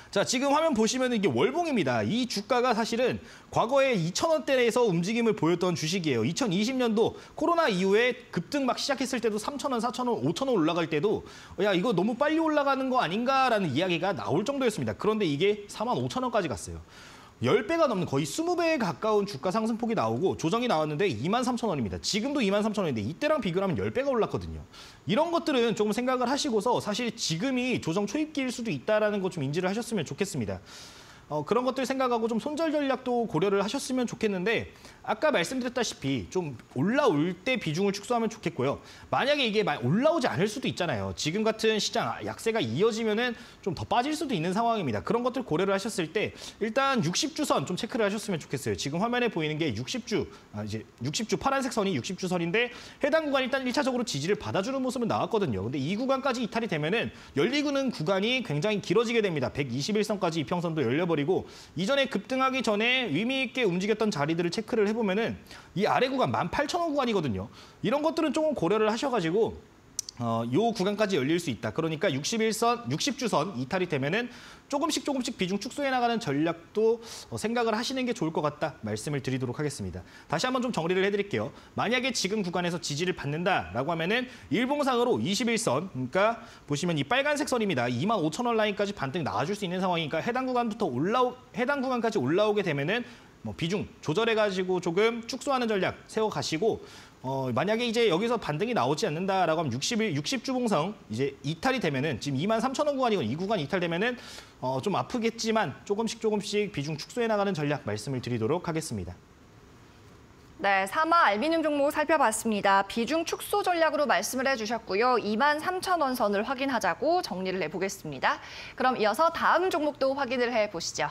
자, 지금 화면 보시면 이게 월봉입니다. 이 주가가 사실은 과거에 2,000원대에서 움직임을 보였던 주식이에요. 2020년도 코로나 이후에 급등 막 시작했을 때도 3,000원, 4,000원, 5,000원 올라갈 때도 야, 이거 너무 빨리 올라가는 거 아닌가라는 이야기가 나올 정도였습니다. 그런데 이게 45,000원까지 갔어요. 10배가 넘는 거의 20배에 가까운 주가 상승폭이 나오고 조정이 나왔는데 23,000원입니다. 지금도 23,000원인데 이때랑 비교하면 10배가 올랐거든요. 이런 것들은 조금 생각을 하시고서 사실 지금이 조정 초입기일 수도 있다는 거 좀 인지를 하셨으면 좋겠습니다. 그런 것들 생각하고 좀 손절 전략도 고려를 하셨으면 좋겠는데 아까 말씀드렸다시피 좀 올라올 때 비중을 축소하면 좋겠고요. 만약에 이게 올라오지 않을 수도 있잖아요. 지금 같은 시장 약세가 이어지면은 좀 더 빠질 수도 있는 상황입니다. 그런 것들 고려를 하셨을 때 일단 60주선 좀 체크를 하셨으면 좋겠어요. 지금 화면에 보이는 게 60주 파란색 선이 60주 선인데 해당 구간 일단 1차적으로 지지를 받아주는 모습은 나왔거든요. 근데 이 구간까지 이탈이 되면은 열리는 구간이 굉장히 길어지게 됩니다. 121선까지 이평선도 열려버리고 버리고 이전에 급등하기 전에 의미 있게 움직였던 자리들을 체크를 해보면은 이 아래 구간 18,000원 구간이거든요. 이런 것들은 조금 고려를 하셔가지고 요 구간까지 열릴 수 있다. 그러니까 60주선 이탈이 되면은 조금씩 비중 축소해 나가는 전략도 생각을 하시는 게 좋을 것 같다 말씀을 드리도록 하겠습니다. 다시 한번 좀 정리를 해드릴게요. 만약에 지금 구간에서 지지를 받는다라고 하면은 일봉상으로 21선, 그러니까 보시면 이 빨간색 선입니다. 25,000원 라인까지 반등 나와줄 수 있는 상황이니까 해당 구간까지 올라오게 되면은 비중 조절해가지고 조금 축소하는 전략 세워가시고 만약에 이제 여기서 반등이 나오지 않는다라고 하면 60주봉상 이제 이탈이 되면은 지금 23,000원 구간이고 이 구간 이탈되면은 좀 아프겠지만 조금씩 비중 축소해 나가는 전략 말씀을 드리도록 하겠습니다. 네, 사마 알미늄 종목 살펴봤습니다. 비중 축소 전략으로 말씀을 해주셨고요. 23,000원 선을 확인하자고 정리를 해보겠습니다. 그럼 이어서 다음 종목도 확인을 해보시죠.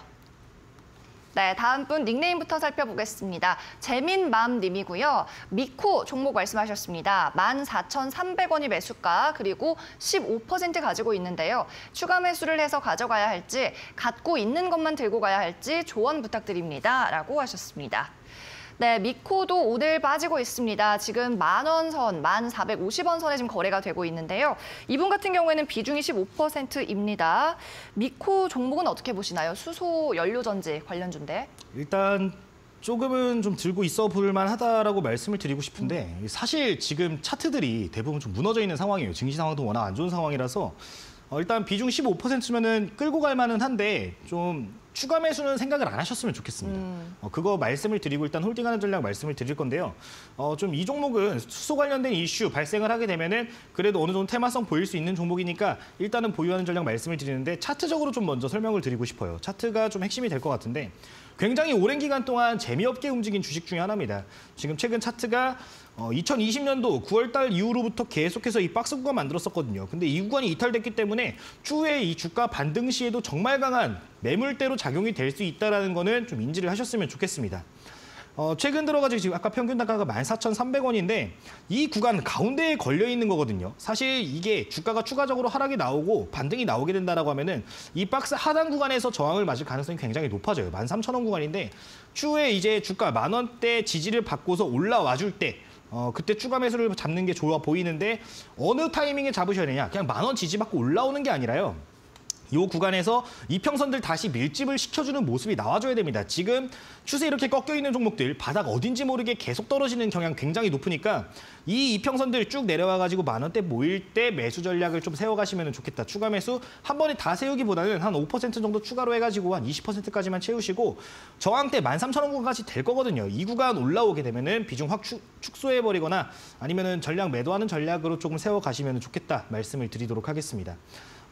네, 다음 분 닉네임부터 살펴보겠습니다. 재민맘님이고요. 미코 종목 말씀하셨습니다. 14,300원이 매수가 그리고 15% 가지고 있는데요. 추가 매수를 해서 가져가야 할지 갖고 있는 것만 들고 가야 할지 조언 부탁드립니다. 라고 하셨습니다. 네, 미코도 오늘 빠지고 있습니다. 지금 10,000원 선, 1,450원 선에 지금 거래가 되고 있는데요. 이분 같은 경우에는 비중이 15%입니다. 미코 종목은 어떻게 보시나요? 수소 연료전지 관련주인데. 일단 조금은 좀 들고 있어 볼 만하다라고 말씀을 드리고 싶은데 사실 지금 차트들이 대부분 좀 무너져 있는 상황이에요. 증시 상황도 워낙 안 좋은 상황이라서 일단 비중 15%면은 끌고 갈 만은 한데 좀 추가 매수는 생각을 안 하셨으면 좋겠습니다. 그거 말씀을 드리고 일단 홀딩하는 전략 말씀을 드릴 건데요. 좀 이 종목은 수소 관련된 이슈 발생을 하게 되면은 그래도 어느 정도 테마성 보일 수 있는 종목이니까 일단은 보유하는 전략 말씀을 드리는데 차트적으로 좀 먼저 설명을 드리고 싶어요. 차트가 좀 핵심이 될 것 같은데 굉장히 오랜 기간 동안 재미없게 움직인 주식 중에 하나입니다. 지금 최근 차트가 2020년도 9월 달 이후로부터 계속해서 이 박스 구간 만들었었거든요. 근데 이 구간이 이탈됐기 때문에 추후에 이 주가 반등 시에도 정말 강한 매물대로 작용이 될 수 있다는 거는 좀 인지를 하셨으면 좋겠습니다. 최근 들어가지고 지금 아까 평균 단가가 14,300원인데 이 구간 가운데에 걸려 있는 거거든요. 사실 이게 주가가 추가적으로 하락이 나오고 반등이 나오게 된다라고 하면은 이 박스 하단 구간에서 저항을 맞을 가능성이 굉장히 높아져요. 13,000원 구간인데 추후에 이제 주가 10,000원대 지지를 받고서 올라와 줄 때 그때 추가 매수를 잡는 게 좋아 보이는데 어느 타이밍에 잡으셔야 되냐? 그냥 10,000원 지지받고 올라오는 게 아니라요. 이 구간에서 이평선들 다시 밀집을 시켜주는 모습이 나와줘야 됩니다. 지금 추세 이렇게 꺾여 있는 종목들 바닥 어딘지 모르게 계속 떨어지는 경향 굉장히 높으니까 이 이평선들 쭉 내려와가지고 10,000원대 모일 때 매수 전략을 좀 세워가시면 좋겠다. 추가 매수 한 번에 다 세우기보다는 한 5% 정도 추가로 해가지고 한 20%까지만 채우시고 저항대 13,000원 구간까지 될 거거든요. 이 구간 올라오게 되면은 비중 확 축소해버리거나 아니면은 전략 매도하는 전략으로 조금 세워가시면 좋겠다 말씀을 드리도록 하겠습니다.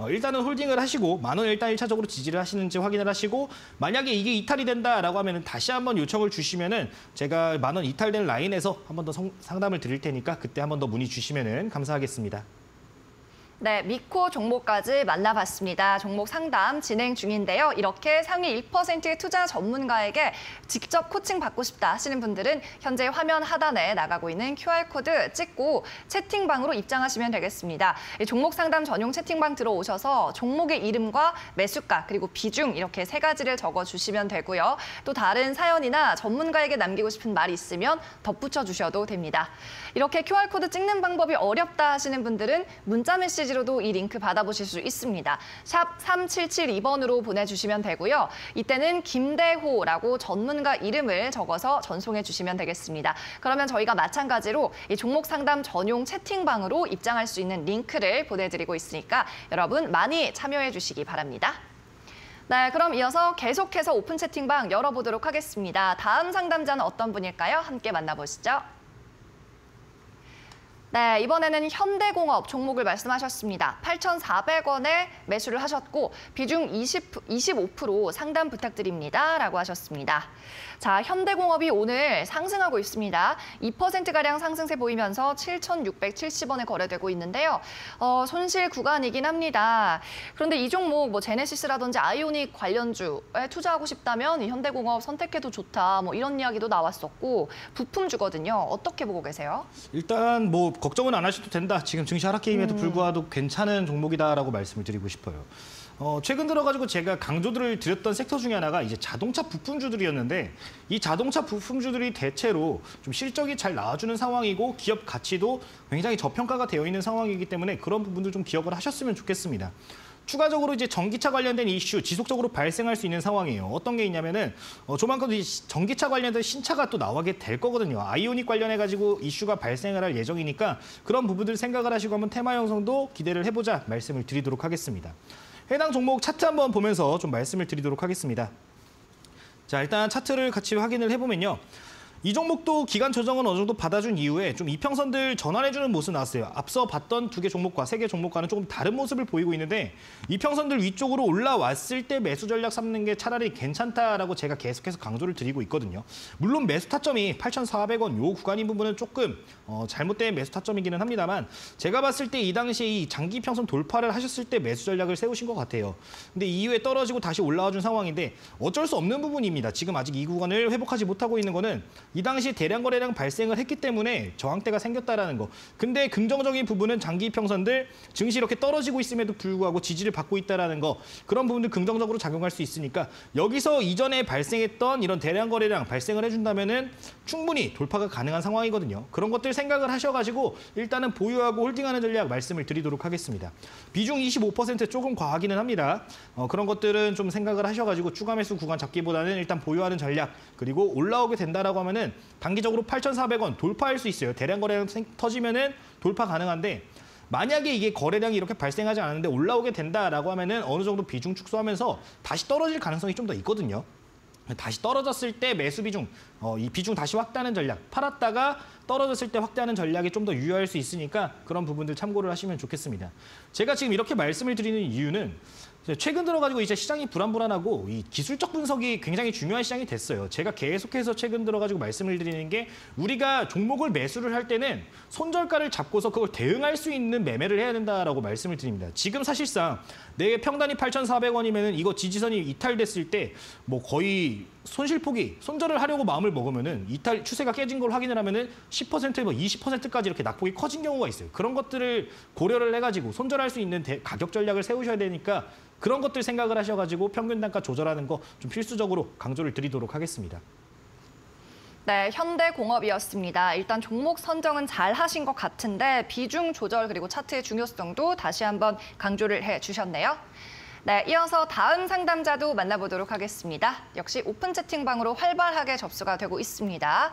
일단은 홀딩을 하시고 10,000원 일단 1차적으로 지지를 하시는지 확인을 하시고 만약에 이게 이탈이 된다라고 하면은 다시 한번 요청을 주시면은 제가 10,000원 이탈된 라인에서 한 번 더 상담을 드릴 테니까 그때 한 번 더 문의 주시면은 감사하겠습니다. 네, 미코 종목까지 만나봤습니다. 종목 상담 진행 중인데요. 이렇게 상위 1%의 투자 전문가에게 직접 코칭 받고 싶다 하시는 분들은 현재 화면 하단에 나가고 있는 QR코드 찍고 채팅방으로 입장하시면 되겠습니다. 종목 상담 전용 채팅방 들어오셔서 종목의 이름과 매수가 그리고 비중 이렇게 3가지를 적어주시면 되고요. 또 다른 사연이나 전문가에게 남기고 싶은 말이 있으면 덧붙여 주셔도 됩니다. 이렇게 QR코드 찍는 방법이 어렵다 하시는 분들은 문자 메시지로도 이 링크 받아보실 수 있습니다. 샵 3772번으로 보내주시면 되고요. 이때는 김대호라고 전문가 이름을 적어서 전송해 주시면 되겠습니다. 그러면 저희가 마찬가지로 이 종목 상담 전용 채팅방으로 입장할 수 있는 링크를 보내드리고 있으니까 여러분 많이 참여해 주시기 바랍니다. 네, 그럼 이어서 계속해서 오픈 채팅방 열어보도록 하겠습니다. 다음 상담자는 어떤 분일까요? 함께 만나보시죠. 네, 이번에는 현대공업 종목을 말씀하셨습니다. 8,400원에 매수를 하셨고 비중 25% 상담 부탁드립니다. 라고 하셨습니다. 자, 현대공업이 오늘 상승하고 있습니다. 2%가량 상승세 보이면서 7,670원에 거래되고 있는데요. 손실 구간이긴 합니다. 그런데 이 종목 뭐 제네시스라든지 아이오닉 관련주에 투자하고 싶다면 이 현대공업 선택해도 좋다. 뭐 이런 이야기도 나왔었고 부품주거든요. 어떻게 보고 계세요? 일단 뭐 걱정은 안 하셔도 된다. 지금 증시 하락 기임에도 불구하고 괜찮은 종목이다라고 말씀을 드리고 싶어요. 최근 들어가지고 제가 강조들을 드렸던 섹터 중에 하나가 이제 자동차 부품주들이었는데 이 자동차 부품주들이 대체로 좀 실적이 잘 나와주는 상황이고 기업 가치도 굉장히 저평가가 되어 있는 상황이기 때문에 그런 부분들 좀 기억을 하셨으면 좋겠습니다. 추가적으로 이제 전기차 관련된 이슈 지속적으로 발생할 수 있는 상황이에요. 어떤 게 있냐면은 조만간 전기차 관련된 신차가 또 나오게 될 거거든요. 아이오닉 관련해가지고 이슈가 발생을 할 예정이니까 그런 부분들 생각을 하시고 한번 테마 형성도 기대를 해보자 말씀을 드리도록 하겠습니다. 해당 종목 차트 한번 보면서 좀 말씀을 드리도록 하겠습니다. 자, 일단 차트를 같이 확인을 해보면요. 이 종목도 기간 조정은 어느 정도 받아준 이후에 좀 이평선들 전환해주는 모습 나왔어요. 앞서 봤던 2개 종목과 3개 종목과는 조금 다른 모습을 보이고 있는데 이평선들 위쪽으로 올라왔을 때 매수 전략 삼는 게 차라리 괜찮다라고 제가 계속해서 강조를 드리고 있거든요. 물론 매수 타점이 8,400원 요 구간인 부분은 조금 잘못된 매수 타점이기는 합니다만 제가 봤을 때 이 당시에 이 장기 이평선 돌파를 하셨을 때 매수 전략을 세우신 것 같아요. 근데 이후에 떨어지고 다시 올라와준 상황인데 어쩔 수 없는 부분입니다. 지금 아직 이 구간을 회복하지 못하고 있는 거는 이 당시 대량 거래량 발생을 했기 때문에 저항대가 생겼다라는 거. 근데 긍정적인 부분은 장기 이평선들 증시 이렇게 떨어지고 있음에도 불구하고 지지를 받고 있다라는 거. 그런 부분들 긍정적으로 작용할 수 있으니까 여기서 이전에 발생했던 이런 대량 거래량 발생을 해준다면은 충분히 돌파가 가능한 상황이거든요. 그런 것들 생각을 하셔가지고 일단은 보유하고 홀딩하는 전략 말씀을 드리도록 하겠습니다. 비중 25% 조금 과하기는 합니다. 그런 것들은 좀 생각을 하셔가지고 추가 매수 구간 잡기보다는 일단 보유하는 전략 그리고 올라오게 된다라고 하면은 단기적으로 8,400원 돌파할 수 있어요. 대량 거래량 터지면은 돌파 가능한데 만약에 이게 거래량이 이렇게 발생하지 않았는데 올라오게 된다라고 하면은 어느 정도 비중 축소하면서 다시 떨어질 가능성이 좀 더 있거든요. 다시 떨어졌을 때 매수 비중, 이 비중 다시 확대하는 전략, 팔았다가 떨어졌을 때 확대하는 전략이 좀 더 유효할 수 있으니까 그런 부분들 참고를 하시면 좋겠습니다. 제가 지금 이렇게 말씀을 드리는 이유는 최근 들어가지고 이제 시장이 불안불안하고 이 기술적 분석이 굉장히 중요한 시장이 됐어요. 제가 계속해서 최근 들어가지고 말씀을 드리는 게 우리가 종목을 매수를 할 때는 손절가를 잡고서 그걸 대응할 수 있는 매매를 해야 된다라고 말씀을 드립니다. 지금 사실상 내 평단이 8,400원이면은 이거 지지선이 이탈됐을 때 뭐 거의 손실폭이 손절을 하려고 마음을 먹으면은 이탈 추세가 깨진 걸 확인을 하면은 10% 뭐 20%까지 이렇게 낙폭이 커진 경우가 있어요. 그런 것들을 고려를 해가지고 손절할 수 있는 가격 전략을 세우셔야 되니까 그런 것들 생각을 하셔가지고 평균 단가 조절하는 거 좀 필수적으로 강조를 드리도록 하겠습니다. 네, 현대공업이었습니다. 일단 종목 선정은 잘 하신 것 같은데 비중 조절 그리고 차트의 중요성도 다시 한번 강조를 해주셨네요. 네, 이어서 다음 상담자도 만나보도록 하겠습니다. 역시 오픈 채팅방으로 활발하게 접수가 되고 있습니다.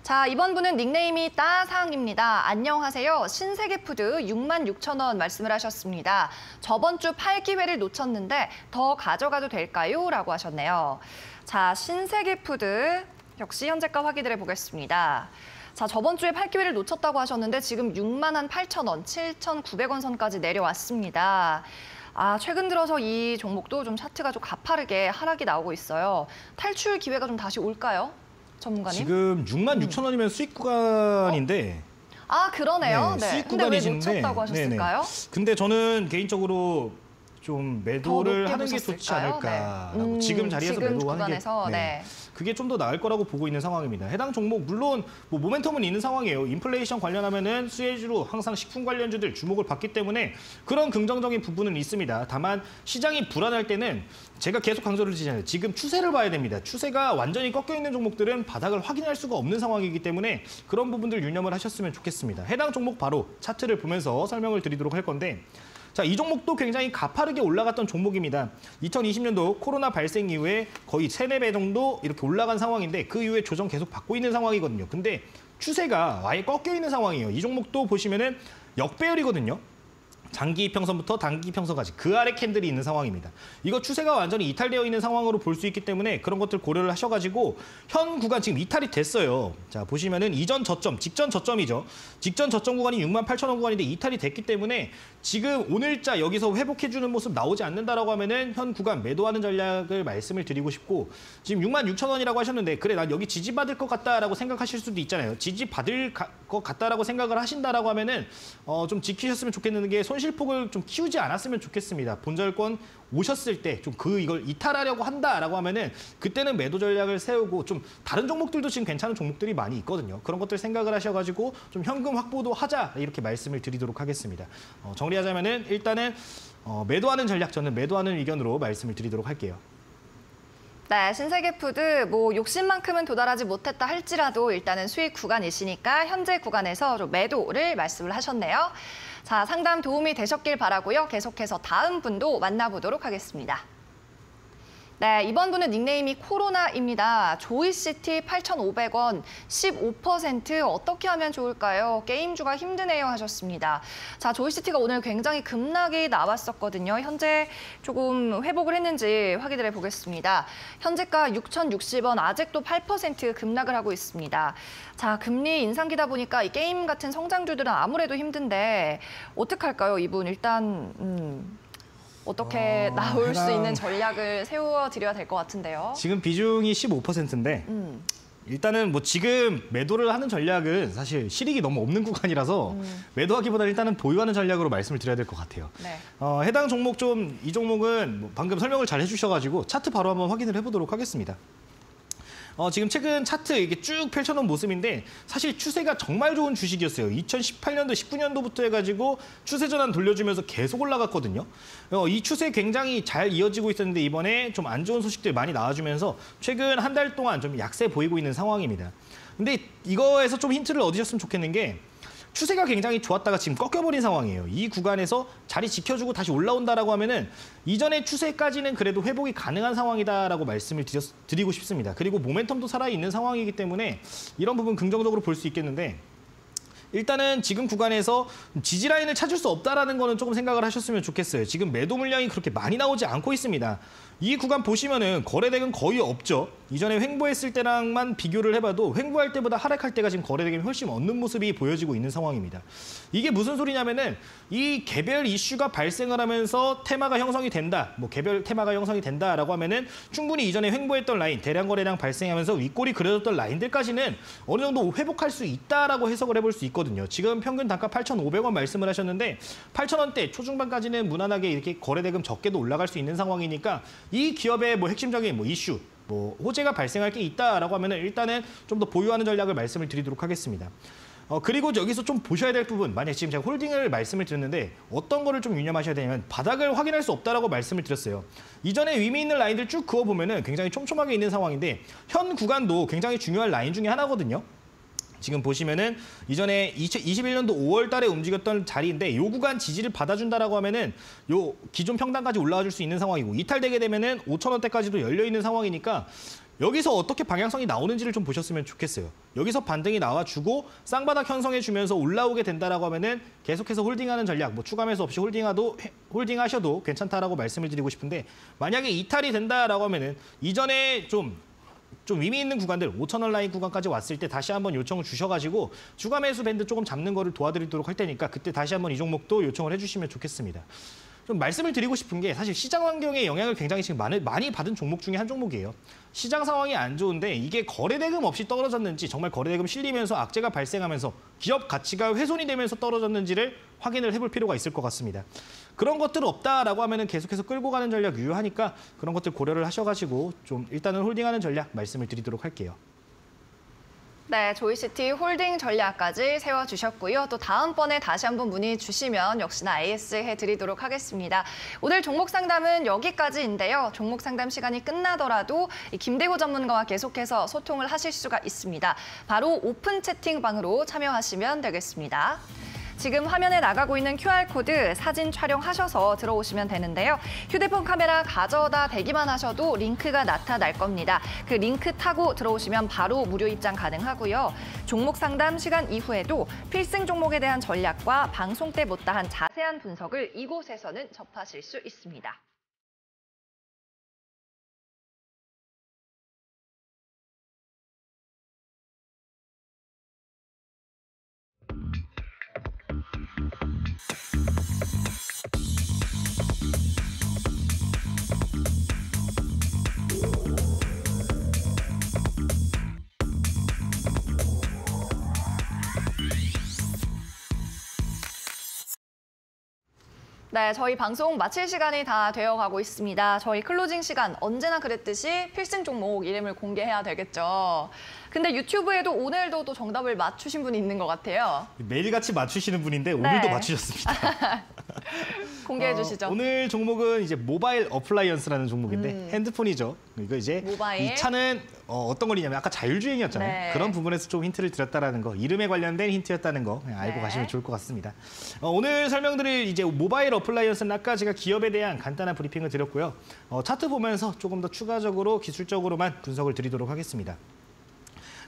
자, 이번 분은 닉네임이 따상입니다. 안녕하세요. 신세계푸드 66,000원 말씀을 하셨습니다. 저번 주 팔 기회를 놓쳤는데 더 가져가도 될까요? 라고 하셨네요. 자, 신세계푸드 역시 현재가 확인을 해보겠습니다. 자, 저번 주에 팔 기회를 놓쳤다고 하셨는데 지금 68,000원, 7,900원 선까지 내려왔습니다. 아, 최근 들어서 이 종목도 좀 차트가 좀 가파르게 하락이 나오고 있어요. 탈출 기회가 좀 다시 올까요? 전문가님? 지금 66,000원이면 수익 구간인데 아, 그러네요. 네, 네. 수익 근데 왜 구간이신데 놓쳤다고 하셨을까요? 근데 저는 개인적으로 좀 매도를 하는 게 좋지 보셨을까요? 않을까라고 네. 지금 자리에서 지금 매도하는 게 구간에서, 네. 그게 좀 더 나을 거라고 보고 있는 상황입니다. 해당 종목 물론 뭐 모멘텀은 있는 상황이에요. 인플레이션 관련하면은 수혜주로 항상 식품 관련주들 주목을 받기 때문에 그런 긍정적인 부분은 있습니다. 다만 시장이 불안할 때는 제가 계속 강조를 드리잖아요. 지금 추세를 봐야 됩니다. 추세가 완전히 꺾여 있는 종목들은 바닥을 확인할 수가 없는 상황이기 때문에 그런 부분들 유념을 하셨으면 좋겠습니다. 해당 종목 바로 차트를 보면서 설명을 드리도록 할 건데 자, 이 종목도 굉장히 가파르게 올라갔던 종목입니다. 2020년도 코로나 발생 이후에 거의 3-4배 정도 이렇게 올라간 상황인데 그 이후에 조정 계속 받고 있는 상황이거든요. 근데 추세가 아예 꺾여 있는 상황이에요. 이 종목도 보시면은 역배열이거든요. 장기 이평선부터 단기 이평선까지 그 아래 캔들이 있는 상황입니다. 이거 추세가 완전히 이탈되어 있는 상황으로 볼 수 있기 때문에 그런 것들 고려를 하셔가지고 현 구간 지금 이탈이 됐어요. 자, 보시면은 이전 저점, 직전 저점이죠. 직전 저점 구간이 68,000원 구간인데 이탈이 됐기 때문에 지금 오늘자 여기서 회복해주는 모습 나오지 않는다라고 하면은 현 구간 매도하는 전략을 말씀을 드리고 싶고 지금 66,000원이라고 하셨는데 그래 난 여기 지지받을 것 같다라고 생각하실 수도 있잖아요. 지지받을 것 같다라고 생각을 하신다라고 하면은 좀 지키셨으면 좋겠는 게 손실폭을 좀 키우지 않았으면 좋겠습니다. 본절권 오셨을 때 좀 이걸 이탈하려고 한다라고 하면은 그때는 매도 전략을 세우고 좀 다른 종목들도 지금 괜찮은 종목들이 많이 있거든요. 그런 것들 생각을 하셔가지고 좀 현금 확보도 하자 이렇게 말씀을 드리도록 하겠습니다. 정리하자면은 일단은 매도하는 전략, 저는 매도하는 의견으로 말씀을 드리도록 할게요. 네, 신세계푸드 욕심만큼은 도달하지 못했다 할지라도 일단은 수익 구간이시니까 현재 구간에서 좀 매도를 말씀을 하셨네요. 자, 상담 도움이 되셨길 바라고요. 계속해서 다음 분도 만나보도록 하겠습니다. 네, 이번 분은 닉네임이 코로나입니다. 조이시티 8,500원, 15% 어떻게 하면 좋을까요? 게임주가 힘드네요 하셨습니다. 자, 조이시티가 오늘 굉장히 급락이 나왔었거든요. 현재 조금 회복을 했는지 확인을 해보겠습니다. 현재가 6,060원, 아직도 8% 급락을 하고 있습니다. 자, 금리 인상기다 보니까 이 게임 같은 성장주들은 아무래도 힘든데 어떡할까요, 이분? 일단 어떻게 나올 수 있는 전략을 세워드려야 될 것 같은데요. 지금 비중이 15%인데 일단은 뭐 지금 매도를 하는 전략은 사실 실익이 너무 없는 구간이라서 매도하기보다는 일단은 보유하는 전략으로 말씀을 드려야 될 것 같아요. 네. 해당 종목 이 종목은 뭐 방금 설명을 잘 해주셔가지고 차트 바로 한번 확인을 해보도록 하겠습니다. 지금 최근 차트 이게 쭉 펼쳐놓은 모습인데 사실 추세가 정말 좋은 주식이었어요. 2018년도, 19년도부터 해가지고 추세 전환 돌려주면서 계속 올라갔거든요. 이 추세 굉장히 잘 이어지고 있었는데 이번에 좀 안 좋은 소식들 많이 나와주면서 최근 한 달 동안 좀 약세 보이고 있는 상황입니다. 근데 이거에서 좀 힌트를 얻으셨으면 좋겠는 게 추세가 굉장히 좋았다가 지금 꺾여버린 상황이에요. 이 구간에서 자리 지켜주고 다시 올라온다라고 하면은 이전의 추세까지는 그래도 회복이 가능한 상황이다라고 말씀을 드리고 싶습니다. 그리고 모멘텀도 살아있는 상황이기 때문에 이런 부분 긍정적으로 볼 수 있겠는데 일단은 지금 구간에서 지지라인을 찾을 수 없다라는 거는 조금 생각을 하셨으면 좋겠어요. 지금 매도 물량이 그렇게 많이 나오지 않고 있습니다. 이 구간 보시면은 거래대금 거의 없죠. 이전에 횡보했을 때랑만 비교를 해봐도 횡보할 때보다 하락할 때가 지금 거래대금이 훨씬 없는 모습이 보여지고 있는 상황입니다. 이게 무슨 소리냐면은 이 개별 이슈가 발생을 하면서 테마가 형성이 된다. 뭐 개별 테마가 형성이 된다라고 하면은 충분히 이전에 횡보했던 라인, 대량 거래량 발생하면서 윗골이 그려졌던 라인들까지는 어느 정도 회복할 수 있다라고 해석을 해볼 수 있거든요. 지금 평균 단가 8,500원 말씀을 하셨는데 8,000원대 초중반까지는 무난하게 이렇게 거래대금 적게도 올라갈 수 있는 상황이니까 이 기업의 뭐 핵심적인 뭐 이슈, 뭐 호재가 발생할 게 있다라고 하면은 일단은 좀 더 보유하는 전략을 말씀을 드리도록 하겠습니다. 그리고 여기서 좀 보셔야 될 부분, 만약 지금 제가 홀딩을 말씀을 드렸는데 어떤 거를 좀 유념하셔야 되냐면 바닥을 확인할 수 없다라고 말씀을 드렸어요. 이전에 의미 있는 라인들 쭉 그어보면은 굉장히 촘촘하게 있는 상황인데 현 구간도 굉장히 중요한 라인 중에 하나거든요. 지금 보시면은 이전에 2021년도 5월 달에 움직였던 자리인데 이 구간 지지를 받아준다라고 하면은 요 기존 평단까지 올라와 줄 수 있는 상황이고 이탈되게 되면은 5,000원대까지도 열려 있는 상황이니까 여기서 어떻게 방향성이 나오는지를 좀 보셨으면 좋겠어요. 여기서 반등이 나와주고 쌍바닥 형성해주면서 올라오게 된다라고 하면은 계속해서 홀딩하는 전략, 뭐 추가 매수 없이 홀딩하셔도 괜찮다라고 말씀을 드리고 싶은데 만약에 이탈이 된다라고 하면은 이전에 좀 의미 있는 구간들 5,000원 라인 구간까지 왔을 때 다시 한번 요청을 주셔가지고 추가 매수 밴드 조금 잡는 거를 도와드리도록 할 테니까 그때 다시 한번 이 종목도 요청을 해주시면 좋겠습니다. 좀 말씀을 드리고 싶은 게 사실 시장 환경에 영향을 굉장히 지금 많이 받은 종목 중에 한 종목이에요. 시장 상황이 안 좋은데 이게 거래대금 없이 떨어졌는지 정말 거래대금 실리면서 악재가 발생하면서 기업 가치가 훼손이 되면서 떨어졌는지를 확인을 해볼 필요가 있을 것 같습니다. 그런 것들 없다라고 하면은 계속해서 끌고 가는 전략 유효하니까 그런 것들 고려를 하셔가지고 좀 일단은 홀딩하는 전략 말씀을 드리도록 할게요. 네, 조이시티 홀딩 전략까지 세워주셨고요. 또 다음번에 다시 한번 문의 주시면 역시나 AS 해드리도록 하겠습니다. 오늘 종목 상담은 여기까지인데요. 종목 상담 시간이 끝나더라도 김대호 전문가와 계속해서 소통을 하실 수가 있습니다. 바로 오픈 채팅방으로 참여하시면 되겠습니다. 지금 화면에 나가고 있는 QR코드 사진 촬영하셔서 들어오시면 되는데요. 휴대폰 카메라 가져다 대기만 하셔도 링크가 나타날 겁니다. 그 링크 타고 들어오시면 바로 무료 입장 가능하고요. 종목 상담 시간 이후에도 필승 종목에 대한 전략과 방송 때 못다한 자세한 분석을 이곳에서는 접하실 수 있습니다. 네, 저희 방송 마칠 시간이 다 되어가고 있습니다. 저희 클로징 시간 언제나 그랬듯이 필승 종목 이름을 공개해야 되겠죠. 근데 유튜브에도 오늘도 또 정답을 맞추신 분이 있는 것 같아요. 매일같이 맞추시는 분인데 오늘도 네. 맞추셨습니다. 공개해 주시죠. 오늘 종목은 이제 모바일 어플라이언스라는 종목인데 핸드폰이죠. 이거 이제 모바일. 이 차는 어떤 거냐면 아까 자율주행이었잖아요. 네. 그런 부분에서 좀 힌트를 드렸다라는 거, 이름에 관련된 힌트였다는 거 그냥 알고 네. 가시면 좋을 것 같습니다. 오늘 설명드릴 이제 모바일 어플라이언스는 아까 제가 기업에 대한 간단한 브리핑을 드렸고요. 차트 보면서 조금 더 추가적으로 기술적으로만 분석을 드리도록 하겠습니다.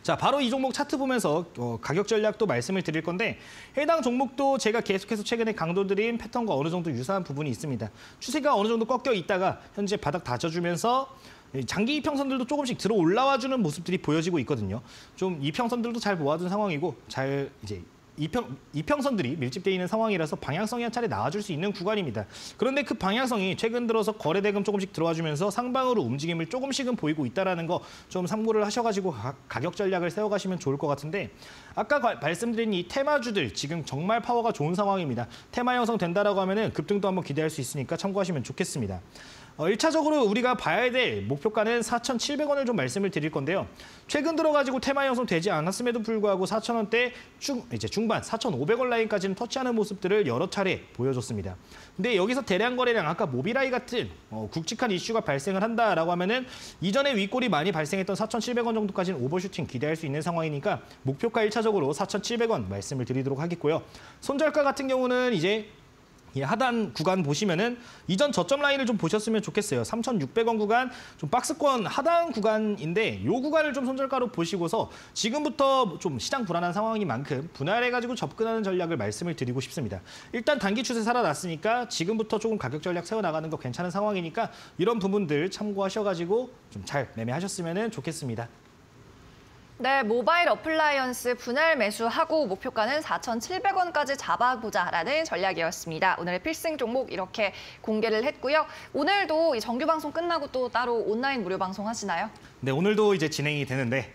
자, 바로 이 종목 차트 보면서 가격 전략도 말씀을 드릴 건데 해당 종목도 제가 계속해서 최근에 강조드린 패턴과 어느 정도 유사한 부분이 있습니다. 추세가 어느 정도 꺾여 있다가 현재 바닥 다져주면서 장기 이평선들도 조금씩 들어 올라와주는 모습들이 보여지고 있거든요. 좀 이평선들도 잘 모아둔 상황이고 잘 이제 이평선들이 밀집되어 있는 상황이라서 방향성이 한 차례 나와줄 수 있는 구간입니다. 그런데 그 방향성이 최근 들어서 거래대금 조금씩 들어와주면서 상방으로 움직임을 조금씩은 보이고 있다는 거 좀 참고를 하셔가지고 가격 전략을 세워가시면 좋을 것 같은데 아까 말씀드린 이 테마주들 지금 정말 파워가 좋은 상황입니다. 테마 형성 된다라고 하면은 급등도 한번 기대할 수 있으니까 참고하시면 좋겠습니다. 1차적으로 우리가 봐야 될 목표가는 4,700원을 좀 말씀을 드릴 건데요. 최근 들어가지고 테마 형성되지 않았음에도 불구하고 4,000원대 이제 중반 4,500원 라인까지는 터치하는 모습들을 여러 차례 보여줬습니다. 근데 여기서 대량 거래량 아까 모비라이 같은 굵직한 이슈가 발생을 한다라고 하면은 이전에 윗골이 많이 발생했던 4,700원 정도까지는 오버슈팅 기대할 수 있는 상황이니까 목표가 1차적으로 4,700원 말씀을 드리도록 하겠고요. 손절가 같은 경우는 이제 하단 구간 보시면은 이전 저점 라인을 좀 보셨으면 좋겠어요. 3,600원 구간 좀 박스권 하단 구간인데 이 구간을 좀 손절가로 보시고서 지금부터 좀 시장 불안한 상황인 만큼 분할해가지고 접근하는 전략을 말씀을 드리고 싶습니다. 일단 단기 추세 살아났으니까 지금부터 조금 가격 전략 세워나가는 거 괜찮은 상황이니까 이런 부분들 참고하셔가지고 좀 잘 매매하셨으면 좋겠습니다. 네, 모바일 어플라이언스 분할 매수하고 목표가는 4,700원까지 잡아보자라는 전략이었습니다. 오늘의 필승 종목 이렇게 공개를 했고요. 오늘도 이 정규 방송 끝나고 또 따로 온라인 무료 방송 하시나요? 네, 오늘도 이제 진행이 되는데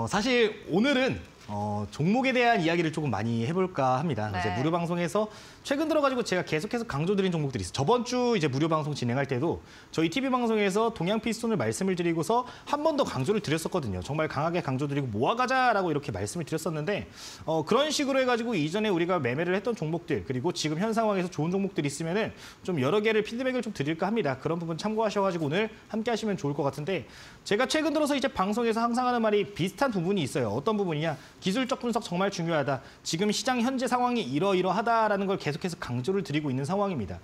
사실 오늘은 종목에 대한 이야기를 조금 많이 해볼까 합니다. 네. 이제 무료 방송에서 최근 들어가지고 제가 계속해서 강조드린 종목들이 있어요. 저번 주 이제 무료 방송 진행할 때도 저희 TV 방송에서 동양 피스톤을 말씀을 드리고서 한 번 더 강조를 드렸었거든요. 정말 강하게 강조드리고 모아가자라고 이렇게 말씀을 드렸었는데 그런 식으로 해가지고 이전에 우리가 매매를 했던 종목들 그리고 지금 현 상황에서 좋은 종목들이 있으면은 좀 여러 개를 피드백을 좀 드릴까 합니다. 그런 부분 참고하셔가지고 오늘 함께 하시면 좋을 것 같은데 제가 최근 들어서 이제 방송에서 항상 하는 말이 비슷한 부분이 있어요. 어떤 부분이냐? 기술적 분석 정말 중요하다. 지금 시장 현재 상황이 이러이러하다라는 걸 계속해서 강조를 드리고 있는 상황입니다.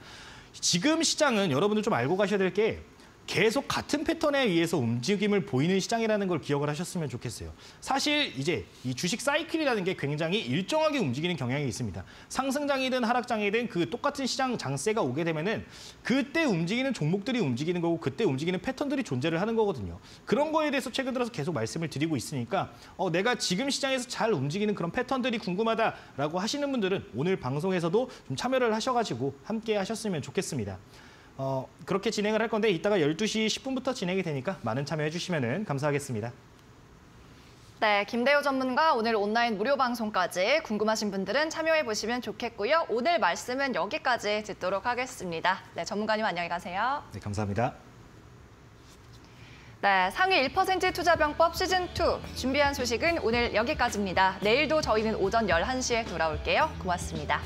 지금 시장은 여러분들 좀 알고 가셔야 될 게 계속 같은 패턴에 의해서 움직임을 보이는 시장이라는 걸 기억을 하셨으면 좋겠어요. 사실 이제 이 주식 사이클이라는 게 굉장히 일정하게 움직이는 경향이 있습니다. 상승장이든 하락장이든 그 똑같은 시장 장세가 오게 되면은 그때 움직이는 종목들이 움직이는 거고 그때 움직이는 패턴들이 존재를 하는 거거든요. 그런 거에 대해서 최근 들어서 계속 말씀을 드리고 있으니까 내가 지금 시장에서 잘 움직이는 그런 패턴들이 궁금하다라고 하시는 분들은 오늘 방송에서도 좀 참여를 하셔가지고 함께 하셨으면 좋겠습니다. 그렇게 진행을 할 건데 이따가 12시 10분부터 진행이 되니까 많은 참여해 주시면 감사하겠습니다. 네, 김대호 전문가 오늘 온라인 무료 방송까지 궁금하신 분들은 참여해 보시면 좋겠고요. 오늘 말씀은 여기까지 듣도록 하겠습니다. 네, 전문가님 안녕히 가세요. 네, 감사합니다. 네, 상위 1% 투자병법 시즌2 준비한 소식은 오늘 여기까지입니다. 내일도 저희는 오전 11시에 돌아올게요. 고맙습니다.